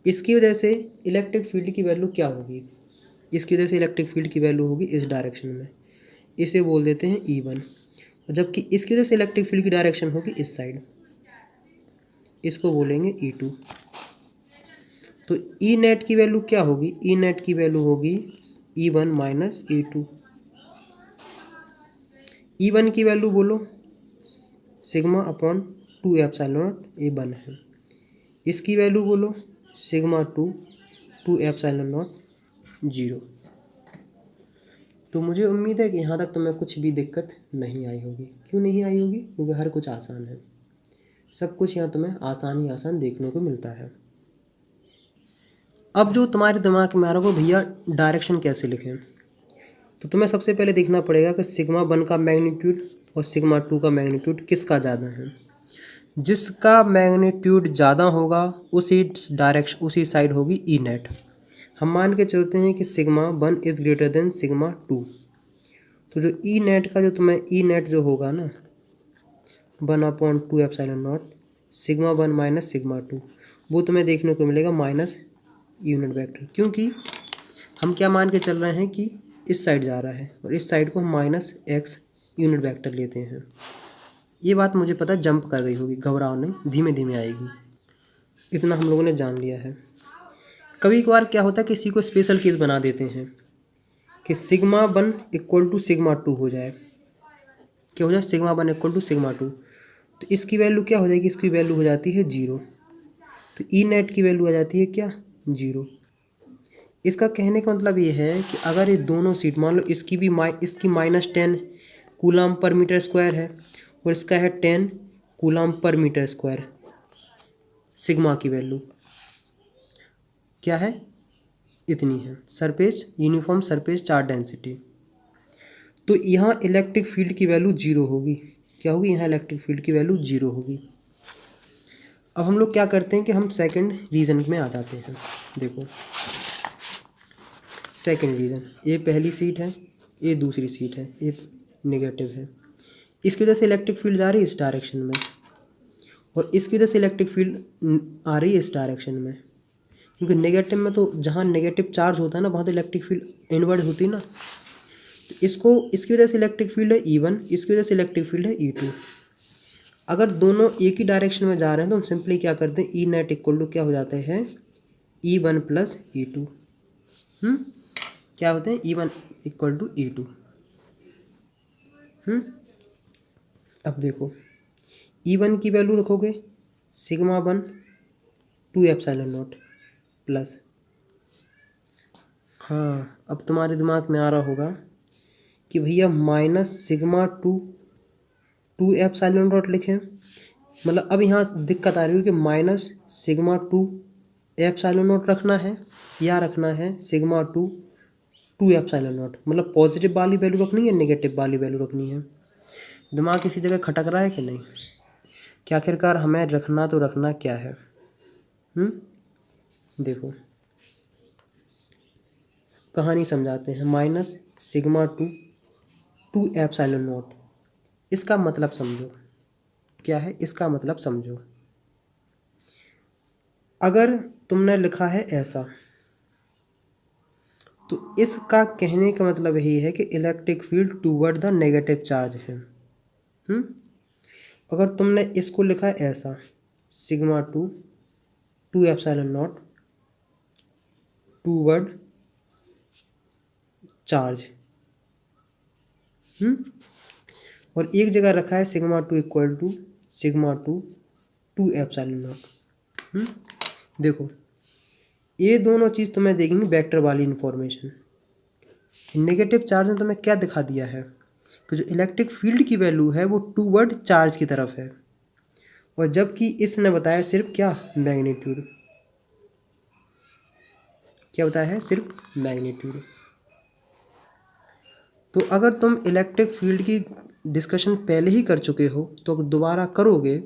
इसकी वजह से इलेक्ट्रिक फील्ड की वैल्यू क्या होगी, इसकी वजह से इलेक्ट्रिक फील्ड की वैल्यू होगी इस डायरेक्शन में, इसे बोल देते हैं E1। जबकि इसकी वजह से इलेक्ट्रिक फील्ड की डायरेक्शन होगी इस साइड, इसको बोलेंगे E2। तो ई नेट की वैल्यू क्या होगी, ई नेट की वैल्यू होगी E1 माइनस E2। E1 की वैल्यू बोलो, sigma upon 2 epsilon not A1 है। इसकी वैल्यू बोलो, सिग्मा 2 एप्सिलॉन नॉट 0। तो मुझे उम्मीद है कि यहाँ तक तुम्हें कुछ भी दिक्कत नहीं आई होगी। क्यों नहीं आई होगी, क्योंकि हर कुछ आसान है, सब कुछ यहाँ तुम्हें आसान देखने को मिलता है। अब जो तुम्हारे दिमाग में आ रहा हो, भैया डायरेक्शन कैसे लिखें, तो तुम्हें सबसे पहले देखना पड़ेगा कि सिग्मा 1 का मैग्नीट्यूड और सिग्मा 2 का मैग्नीट्यूड किसका ज़्यादा है। जिसका मैग्नीट्यूड ज़्यादा होगा उसी साइड होगी ई नेट। हम मान के चलते हैं कि sigma 1 is greater than sigma 2, तो जो ई नेट का जो तुम्हें ई नेट जो होगा ना, 1/2 epsilon naught sigma 1 minus sigma 2, वो तुम्हें देखने को मिलेगा माइनस यूनिट वेक्टर। क्योंकि हम क्या मान के चल रहे हैं कि इस साइड जा रहा है और इस साइड को हम माइनस x यूनिट वेक्टर लेते हैं। ये बात मुझे पता जंप कर गई होगी, घबराओ नहीं, धीमे धीमे आएगी। इतना हम लोगों ने जान लिया है। कभी कभार क्या होता है, किसी को स्पेशल केस बना देते हैं कि सिग्मा 1 इक्वल टू सिग्मा 2 हो जाए। क्या हो जाए, सिग्मा 1 इक्वल टू सिग्मा 2, तो इसकी वैल्यू क्या हो जाएगी, इसकी वैल्यू हो जाती है 0। तो ई नेट की वैल्यू आ जाती है क्या, 0। इसका कहने का मतलब ये है कि अगर ये दोनों सीट, मान लो इसकी -10 कूलम पर मीटर स्क्वायर है और इसका है 10 coulomb per metre square, sigma की वैल्यू क्या है, इतनी है, surface uniform surface charge density. तो यहाँ इलेक्ट्रिक फील्ड की वैल्यू 0 होगी। क्या होगी, यहाँ इलेक्ट्रिक फील्ड की वैल्यू 0 होगी। अब हम लोग क्या करते हैं कि हम सेकंड रीजन में आ जाते हैं। देखो सेकंड रीजन, ये पहली सीट है, ये दूसरी सीट है, ये नेगेटिव है। इसकी वजह से इलेक्ट्रिक फील्ड जा रही है इस डायरेक्शन में, और इसकी वजह से इलेक्ट्रिक फील्ड आ रही है इस डायरेक्शन में। क्योंकि नेगेटिव में तो जहाँ नेगेटिव चार्ज होता है ना, वहाँ तो इलेक्ट्रिक फील्ड इनवर्ड होती है ना। तो इसकी वजह से इलेक्ट्रिक फील्ड है E1, इसकी वजह से इलेक्ट्रिक फील्ड है E2। अगर दोनों एक ही डायरेक्शन में जा रहे हैं तो हम सिंपली क्या करते हैं, ई नेट इक्वल टू क्या हो जाता है, E1 प्लस E2। क्या होते हैं, E1 इक्वल टू E2। अब देखो E1 की वैल्यू रखोगे सिग्मा 1 2 एप्सिलॉन नॉट प्लस, हाँ अब तुम्हारे दिमाग में आ रहा होगा कि भैया माइनस सिग्मा 2 एप्सिलॉन नॉट लिखें, मतलब अब यहाँ दिक्कत आ रही है कि माइनस सिग्मा 2 एप्सिलॉन नॉट रखना है या रखना है सिग्मा 2 एप्सिलॉन नॉट, मतलब पॉजिटिव वाली वैल्यू रखनी है नेगेटिव वाली वैल्यू रखनी है। दिमाग किसी जगह खटक रहा है कि नहीं, कि आखिरकार हमें रखना तो रखना क्या है। देखो कहानी समझाते हैं। माइनस सिग्मा 2 एप्सिलॉन नॉट, इसका मतलब समझो क्या है, इसका मतलब समझो। अगर तुमने लिखा है ऐसा तो इसका कहने का मतलब यही है कि electric field toward the negative charge है। अगर तुमने इसको लिखा है ऐसा sigma 2 epsilon naught toward charge, और एक जगह रखा है sigma 2 equal to sigma 2 epsilon naught. देखो ये दोनों चीज़ तुम्हें देखेंगे वेक्टर वाली इंफॉर्मेशन। नेगेटिव चार्ज ने तुम्हें क्या दिखा दिया है कि जो इलेक्ट्रिक फील्ड की वैल्यू है वो टूवर्ड चार्ज की तरफ है, और जबकि इसने बताया सिर्फ क्या, मैग्नीट्यूड। क्या बताया है, सिर्फ मैग्नीट्यूड। तो अगर तुम इलेक्ट्रिक फील्ड की डिस्कशन पहले ही कर चुके हो तो दोबारा करोगे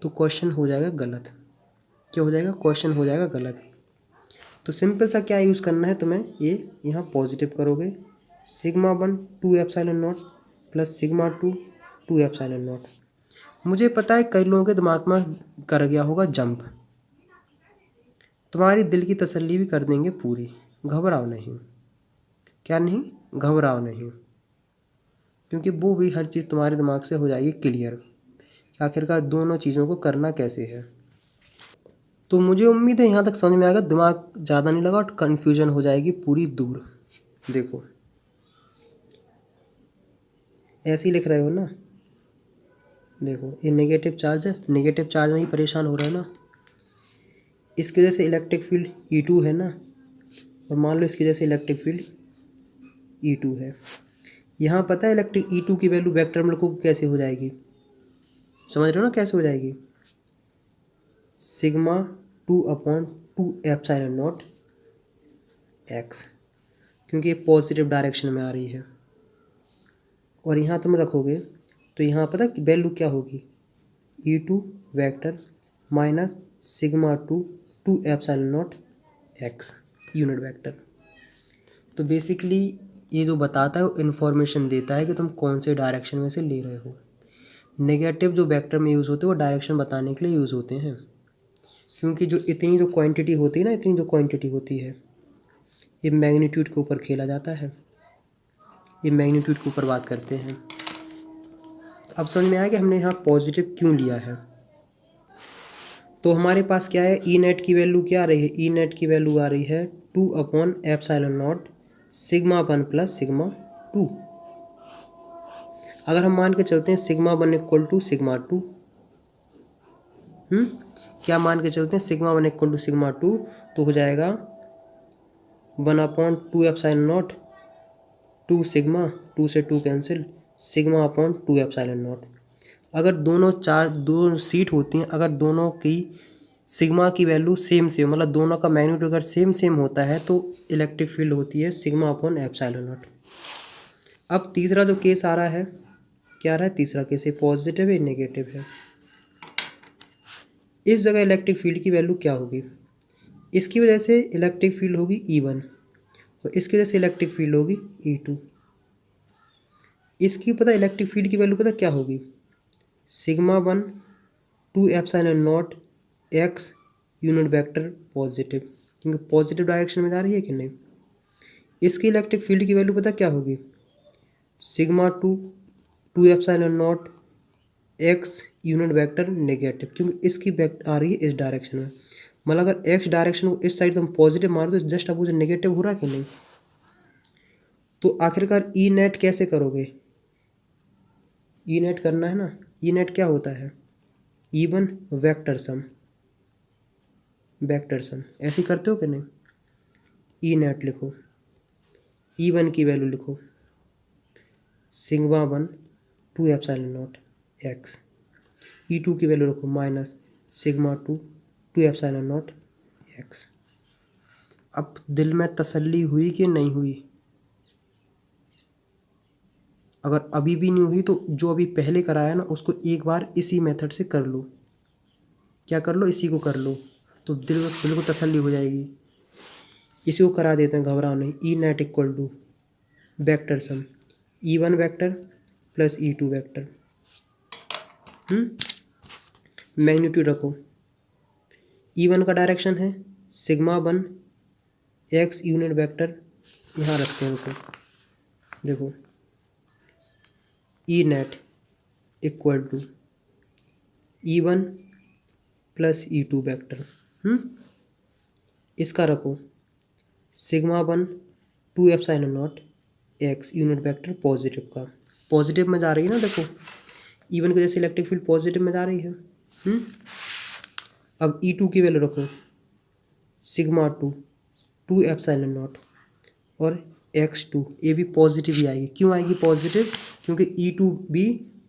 तो क्वेश्चन हो जाएगा गलत। क्या हो जाएगा, क्वेश्चन हो जाएगा गलत। तो सिंपल सा क्या यूज़ करना है तुम्हें, ये यहाँ पॉजिटिव करोगे sigma 1 2 epsilon naught plus sigma 2 epsilon not. मुझे पता है कई लोगों के दिमाग में कर गया होगा जंप, तुम्हारी दिल की तसल्ली भी कर देंगे पूरी, घबराओ नहीं। क्या नहीं, घबराओ नहीं, क्योंकि वो भी हर चीज़ तुम्हारे दिमाग से हो जाएगी क्लियर कि आखिरकार दोनों चीज़ों को करना कैसे है। तो मुझे उम्मीद है यहाँ तक समझ में आएगा, दिमाग ज़्यादा नहीं लगा और कन्फ्यूजन हो जाएगी पूरी दूर। देखो ऐसे ही लिख रहे हो ना, देखो ये नेगेटिव चार्ज है, नेगेटिव चार्ज में ही परेशान हो रहा है ना, इसकी वजह से इलेक्ट्रिक फील्ड E2 है ना, और मान लो इसकी वजह से इलेक्ट्रिक फील्ड E2 है। यहाँ पता है इलेक्ट्रिक E2 की वैल्यू वेक्टर में लिखो कैसे हो जाएगी, समझ रहे हो ना कैसे हो जाएगी, सिग्मा 2/2 एप्सिलॉन नॉट x, क्योंकि ये पॉजिटिव डायरेक्शन में आ रही है। और यहाँ तुम रखोगे तो यहाँ पता वैल्यू क्या होगी, E2 vector minus sigma 2 epsilon not x unit vector. तो बेसिकली ये जो बताता है वो इन्फॉर्मेशन देता है कि तुम कौन से डायरेक्शन में से ले रहे हो। नेगेटिव जो वेक्टर में यूज़ होते हैं वो डायरेक्शन बताने के लिए यूज़ होते हैं, क्योंकि जो इतनी जो क्वांटिटी होती है ना, इतनी जो क्वांटिटी होती है ये मैग्नीट्यूड के ऊपर खेला जाता है, ये मैग्नीट्यूड के ऊपर बात करते हैं। अब समझ में आया कि हमने यहाँ पॉजिटिव क्यों लिया है। तो हमारे पास क्या है, ई नेट की वैल्यू क्या आ रही है, ई नेट की वैल्यू आ रही है 2/एप्सिलॉन नॉट सिग्मा 1 प्लस सिग्मा 2। अगर हम मान के चलते हैं सिग्मा 1 इक्वल टू सिग्मा 2, क्या मान के चलते हैं सिग्मा 1 इक्वल टू सिग्मा 2, तो हो जाएगा 1/2 एप्सिलॉन नॉट 2 सिग्मा, 2 से 2 कैंसिल, सिग्मा/2 एप्सिलॉन नॉट। अगर दो सीट होती हैं, अगर दोनों की सिग्मा की वैल्यू सेम मतलब दोनों का मैग्नीट्यूड अगर सेम होता है तो इलेक्ट्रिक फील्ड होती है सिग्मा/एप्सिलॉन नॉट। अब तीसरा जो केस आ रहा है, क्या आ रहा है तीसरा केस, ये पॉजिटिव है नेगेटिव है। इस जगह इलेक्ट्रिक फील्ड की वैल्यू क्या होगी, इसकी वजह से इलेक्ट्रिक फील्ड होगी E1 और इसकी वजह से इलेक्ट्रिक फील्ड होगी E2। इसकी पता इलेक्ट्रिक फील्ड की वैल्यू पता क्या होगी, sigma 1 2 epsilon not x unit vector positive, क्योंकि पॉजिटिव डायरेक्शन में जा रही है कि नहीं। इसकी इलेक्ट्रिक फील्ड की वैल्यू पता क्या होगी, sigma 2 epsilon not x unit vector negative, क्योंकि इसकी वेक्टर आ रही है इस डायरेक्शन में। मतलब अगर x डायरेक्शन को इस साइड तुम पॉजिटिव मारो तो जस्ट अपोजिट नेगेटिव हो रहा है कि नहीं। तो आखिरकार ई नेट कैसे करोगे? ई नेट करना है ना। ई नेट क्या होता है? Even vector sum. Vector sum ऐसे ही करते हो कि नहीं? ई नेट लिखो, ई वन की वैल्यू लिखो sigma one two epsilon naught x, E two की वैल्यू रखो minus sigma two two epsilon naught x. अब दिल में तसल्ली हुई कि नहीं हुई? अगर अभी भी नहीं हुई तो जो अभी पहले कराया ना उसको एक बार इसी मेथड से कर लो। क्या कर लो? इसी को कर लो तो दिल को तसल्ली हो जाएगी। इसी को करा देते हैं, घबराओ नहीं। E net equal to vector sum E one vector plus E two vector. Magnitude रखो। ई वन का डायरेक्शन है sigma one X unit vector, यहाँ रखते हैं उनको। देखो E net equal to E one plus E two vector. इसका रखो sigma one two epsilon naught X unit vector positive का। पॉजिटिव में जा रही है ना, देखो ई वन की वजह से इलेक्ट्रिक फील्ड पॉजिटिव में जा रही है। अब ई टू की वैल्यू रखो sigma two two epsilon naught और एक्स टू, ये भी पॉजिटिव ही आएगी। क्यों आएगी पॉजिटिव? क्योंकि ई टू भी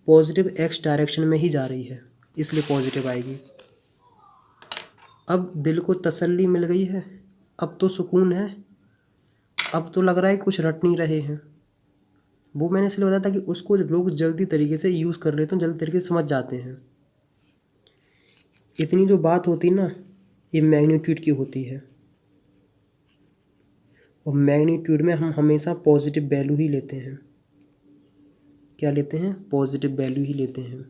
पॉजिटिव एक्स डायरेक्शन में ही जा रही है, इसलिए पॉजिटिव आएगी। अब दिल को तसल्ली मिल गई है, अब तो सुकून है। अब तो लग रहा है कुछ रट नहीं रहे हैं। वो मैंने इसलिए बताया था कि उसको लोग जल्दी तरीके से यूज़ कर लेते हैं, जल्दी तरीके से समझ जाते हैं। इतनी जो बात होती ना, ये मैग्नीट्यूड की होती है, और मैग्नीट्यूड में हम हमेशा पॉजिटिव वैल्यू ही लेते हैं। क्या लेते हैं? पॉजिटिव वैल्यू ही लेते हैं।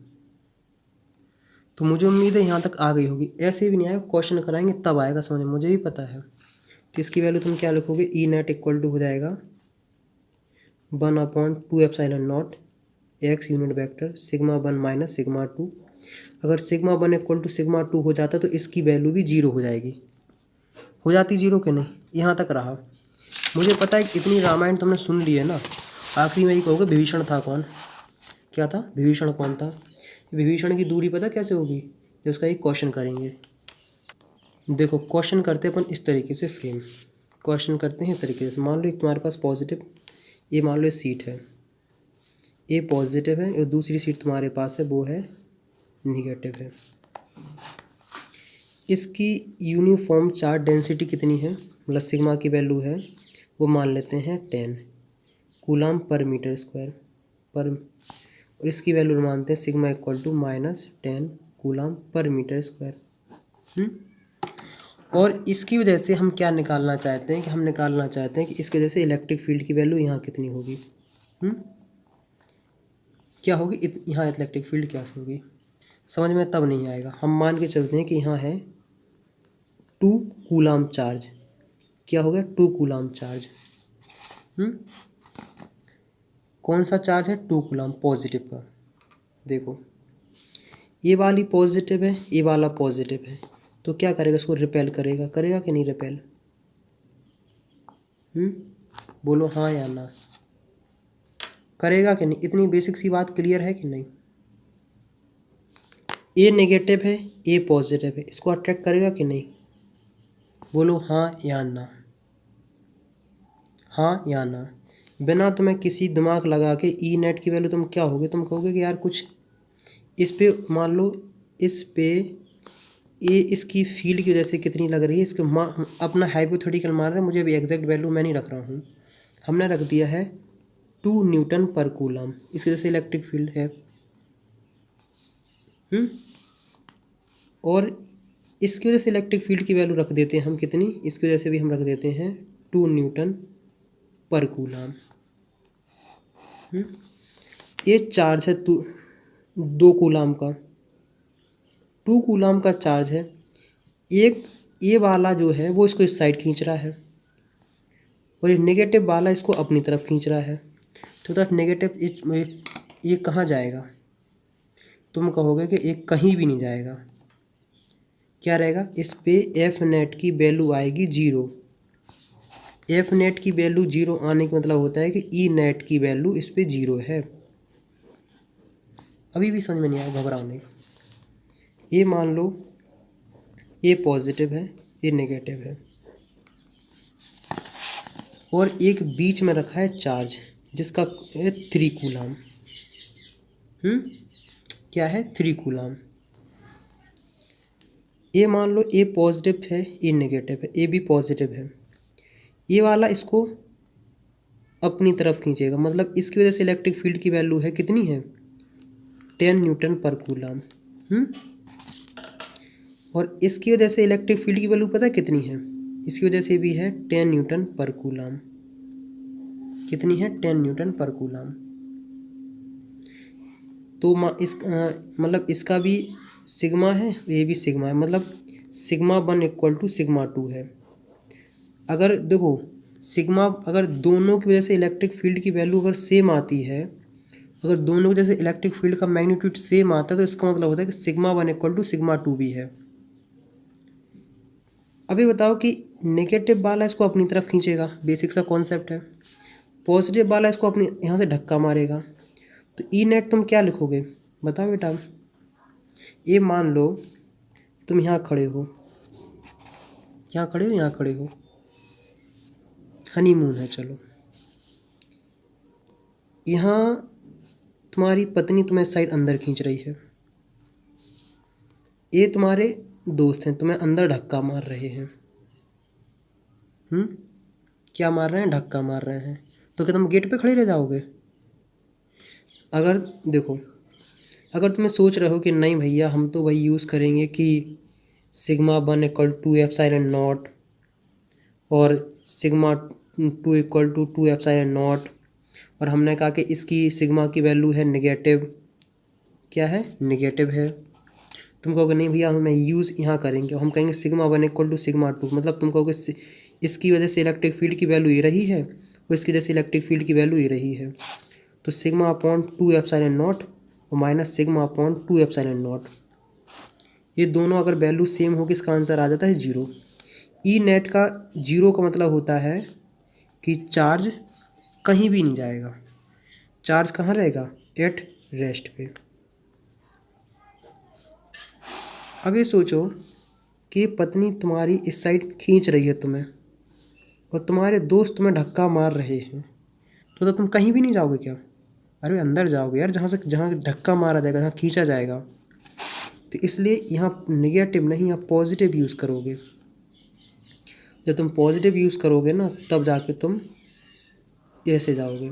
तो मुझे उम्मीद है यहाँ तक आ गई होगी। ऐसे भी नहीं आएगा, क्वेश्चन कराएंगे तब आएगा समझ में, मुझे भी पता है। तो इसकी वैल्यू तुम क्या लिखोगे? ई नेट इक्वल टू हो जाएगा 1/2 epsilon naught X unit vector sigma one minus sigma two. अगर sigma one equal to sigma two हो जाता तो इसकी वैल्यू भी जीरो हो जाएगी। हो जाती जीरो कि नहीं? यहाँ तक रहा। मुझे पता है इतनी रामायण तुमने सुन ली है ना, आखिरी में यही कहोगे विभीषण था कौन? क्या था? विभीषण कौन था? विभीषण की दूरी पता कैसे होगी? जब उसका एक क्वेश्चन करेंगे। देखो क्वेश्चन करते अपन इस तरीके से, फ्रेम क्वेश्चन करते हैं इस तरीके से। मान लो एक तुम्हारे पास पॉजिटिव, ये मान लो सीट है, ये पॉजिटिव है और दूसरी सीट तुम्हारे पास है वो है निगेटिव है। इसकी यूनिफॉर्म चार्ज डेंसिटी कितनी है? मतलब सिग्मा की वैल्यू है वो मान लेते हैं 10 कूलम पर मीटर स्क्वायर पर, और इसकी वैल्यू मानते हैं sigma equal to -10 coulomb per metre square. और इसकी वजह से हम क्या निकालना चाहते हैं? कि हम निकालना चाहते हैं कि इसकी वजह से इलेक्ट्रिक फील्ड की वैल्यू यहाँ कितनी होगी। क्या होगी? यहाँ इलेक्ट्रिक फील्ड क्या होगी समझ में तब नहीं आएगा। हम मान के चलते हैं कि यहाँ है 2 कूलम चार्ज। क्या हो गया? 2 कूलम चार्ज। कौन सा चार्ज है? 2 कूलम पॉजिटिव का। देखो ये वाली पॉजिटिव है, ये वाला पॉजिटिव है, तो क्या करेगा? इसको रिपेल करेगा। करेगा कि नहीं रिपेल? बोलो हाँ या ना। करेगा कि नहीं? इतनी बेसिक सी बात क्लियर है कि नहीं? ए नेगेटिव है, ए पॉजिटिव है, इसको अट्रैक्ट करेगा कि नहीं? बोलो हाँ या ना। हाँ या ना। बिना तुम्हें किसी दिमाग लगा के ई नेट की वैल्यू तुम क्या होगे? तुम कहोगे कि यार कुछ इस पे मान लो, इस पे ये इसकी फील्ड की वजह से कितनी लग रही है, इसके अपना हाइपोथेटिकल मान रहे हैं, मुझे भी एग्जैक्ट वैल्यू मैं नहीं रख रहा हूँ। हमने रख दिया है 2 न्यूटन पर कूलम, इसकी वजह से इलेक्ट्रिक फील्ड है। और इसकी वजह से इलेक्ट्रिक फील्ड की वैल्यू रख देते हैं हम कितनी? इसकी वजह से भी हम रख देते हैं 2 न्यूटन पर कूलम। ये चार्ज है 2 कूलम का, 2 कूलम का चार्ज है। एक ये वाला जो है वो इसको इस साइड खींच रहा है और ये नेगेटिव वाला इसको अपनी तरफ खींच रहा है। तो दैट नेगेटिव ये कहाँ जाएगा? तुम कहोगे कि एक कहीं भी नहीं जाएगा। क्या रहेगा? इस पे एफ नेट की वैल्यू आएगी 0। एफ नेट की वैल्यू 0 आने का मतलब होता है कि ई नेट की वैल्यू इस पे 0 है। अभी भी समझ में नहीं आया, घबराओ नहीं। ये मान लो ये पॉजिटिव है, ये नेगेटिव है, और एक बीच में रखा है चार्ज जिसका है 3 कूलाम। क्या है? 3 कूलाम। ये मान लो ए पॉजिटिव है, ए नेगेटिव है, ए भी पॉजिटिव है। ये वाला इसको अपनी तरफ खींचेगा, मतलब इसकी वजह से इलेक्ट्रिक फील्ड की वैल्यू है कितनी है? 10 न्यूटन पर कूलाम। और इसकी वजह से इलेक्ट्रिक फील्ड की वैल्यू पता है कितनी है? इसकी वजह से भी है 10 न्यूटन पर कूलाम। कितनी है? 10 न्यूटन पर कूलाम। तो मतलब इसका भी सिग्मा है, ये भी सिग्मा है, मतलब सिग्मा 1 इक्वल टू सिग्मा 2 है। अगर देखो सिग्मा, अगर दोनों की वजह से इलेक्ट्रिक फील्ड की वैल्यू अगर सेम आती है, अगर दोनों की वजह से इलेक्ट्रिक फील्ड का मैग्नीट्यूड सेम आता है, तो इसका मतलब होता है कि सिग्मा 1 इक्वल टू सिग्मा 2 भी है। अभी बताओ कि नेगेटिव वाला इसको अपनी तरफ खींचेगा, बेसिक सा कॉन्सेप्ट है। पॉजिटिव वाला इसको अपनी यहाँ से धक्का मारेगा। तो ई नेट तुम क्या लिखोगे बताओ बेटा? ये मान लो तुम यहाँ खड़े हो, यहाँ खड़े हो, यहाँ खड़े हो, हनीमून है, चलो यहाँ तुम्हारी पत्नी तुम्हें साइड अंदर खींच रही है, ये तुम्हारे दोस्त हैं, तुम्हें अंदर धक्का मार रहे हैं। क्या मार रहे हैं? धक्का मार रहे हैं। तो क्या तुम गेट पे खड़े रह जाओगे? अगर देखो, अगर तुम्हें सोच रहे हो कि नहीं भैया हम तो वही यूज़ करेंगे कि sigma 1 equal to epsilon naught और sigma 2 equal to 2 epsilon naught, और हमने कहा कि इसकी सिग्मा की वैल्यू है नेगेटिव, क्या है? नेगेटिव है। तुम कहोगे नहीं भैया हमें यूज़ यहाँ करेंगे, हम कहेंगे सिग्मा 1 इक्वल टू सिग्मा 2, मतलब तुम कहोगे इसकी वजह से इलेक्ट्रिक फील्ड की वैल्यू ये रही है और इसकी वजह से इलेक्ट्रिक फील्ड की वैल्यू ये रही है। तो सिग्मा अपॉन 2 एप्सिलॉन नॉट और minus sigma upon 2 epsilon not, ये दोनों अगर वैल्यू सेम हो, इसका आंसर आ जाता है 0। ई नेट का 0 का मतलब होता है कि चार्ज कहीं भी नहीं जाएगा, चार्ज कहाँ रहेगा? एट रेस्ट पे। अब ये सोचो कि पत्नी तुम्हारी इस साइड खींच रही है तुम्हें, और तुम्हारे दोस्त तुम्हें धक्का मार रहे हैं, तो तुम कहीं भी नहीं जाओगे क्या? अरे अंदर जाओगे यार, जहाँ धक्का मारा जाएगा, जहाँ खींचा जाएगा। तो इसलिए यहाँ नेगेटिव नहीं, यहाँ पॉजिटिव यूज़ करोगे। जब तुम पॉजिटिव यूज़ करोगे ना, तब जाके तुम ऐसे जाओगे।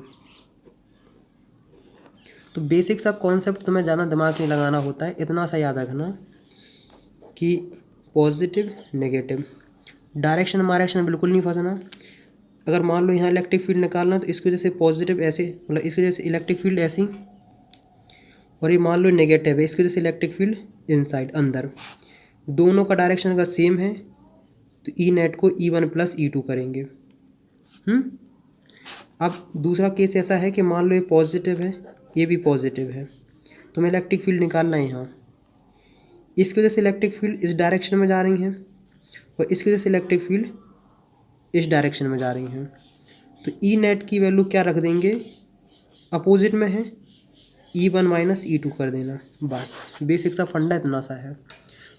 तो बेसिक सा कॉन्सेप्ट तुम्हें ज़्यादा दिमाग नहीं लगाना होता है, इतना सा याद रखना कि पॉजिटिव नेगेटिव, डायरेक्शन मायरेक्शन में बिल्कुल नहीं फंसना। अगर मान लो यहाँ इलेक्ट्रिक फील्ड निकालना, तो इसकी वजह से पॉजिटिव ऐसे, मतलब इसकी वजह से इलेक्ट्रिक फील्ड ऐसी, और ये मान लो नेगेटिव है, इसकी वजह से इलेक्ट्रिक फील्ड इनसाइड अंदर। दोनों का डायरेक्शन अगर सेम है तो ई नेट को E1 प्लस E2 करेंगे। अब दूसरा केस ऐसा है कि मान लो ये पॉजिटिव है, ये भी पॉजिटिव है, तो हमें इलेक्ट्रिक फील्ड निकालना है यहाँ। इसकी वजह से इलेक्ट्रिक फील्ड इस डायरेक्शन में जा रही हैं और इसकी वजह से इलेक्ट्रिक फील्ड इस डायरेक्शन में जा रही हैं। तो ई नेट की वैल्यू क्या रख देंगे? अपोजिट में है, E1 माइनस E2 कर देना, बस बेसिक सा फंडा इतना सा है।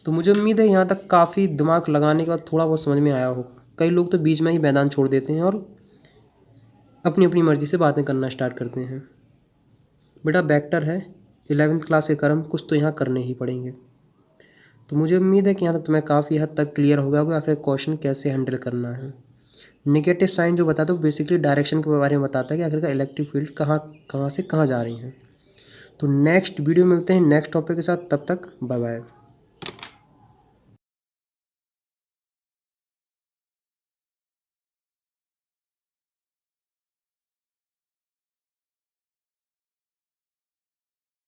तो मुझे उम्मीद है यहाँ तक काफ़ी दिमाग लगाने के बाद थोड़ा बहुत समझ में आया होगा। कई लोग तो बीच में ही मैदान छोड़ देते हैं और अपनी अपनी मर्ज़ी से बातें करना स्टार्ट करते हैं। बेटा वेक्टर है, 11th क्लास के कर्म कुछ तो यहाँ करने ही पड़ेंगे। तो मुझे उम्मीद है कि यहाँ तक तुम्हें काफ़ी हद तक क्लियर हो गया होगा आखिर क्वेश्चन कैसे हैंडल करना है। नेगेटिव साइन जो बताता है वो बेसिकली डायरेक्शन के बारे में बताता है कि आखिर का इलेक्ट्रिक फील्ड कहाँ से कहाँ जा रही हैं। तो नेक्स्ट वीडियो मिलते हैं नेक्स्ट टॉपिक के साथ, तब तक बाय बाय।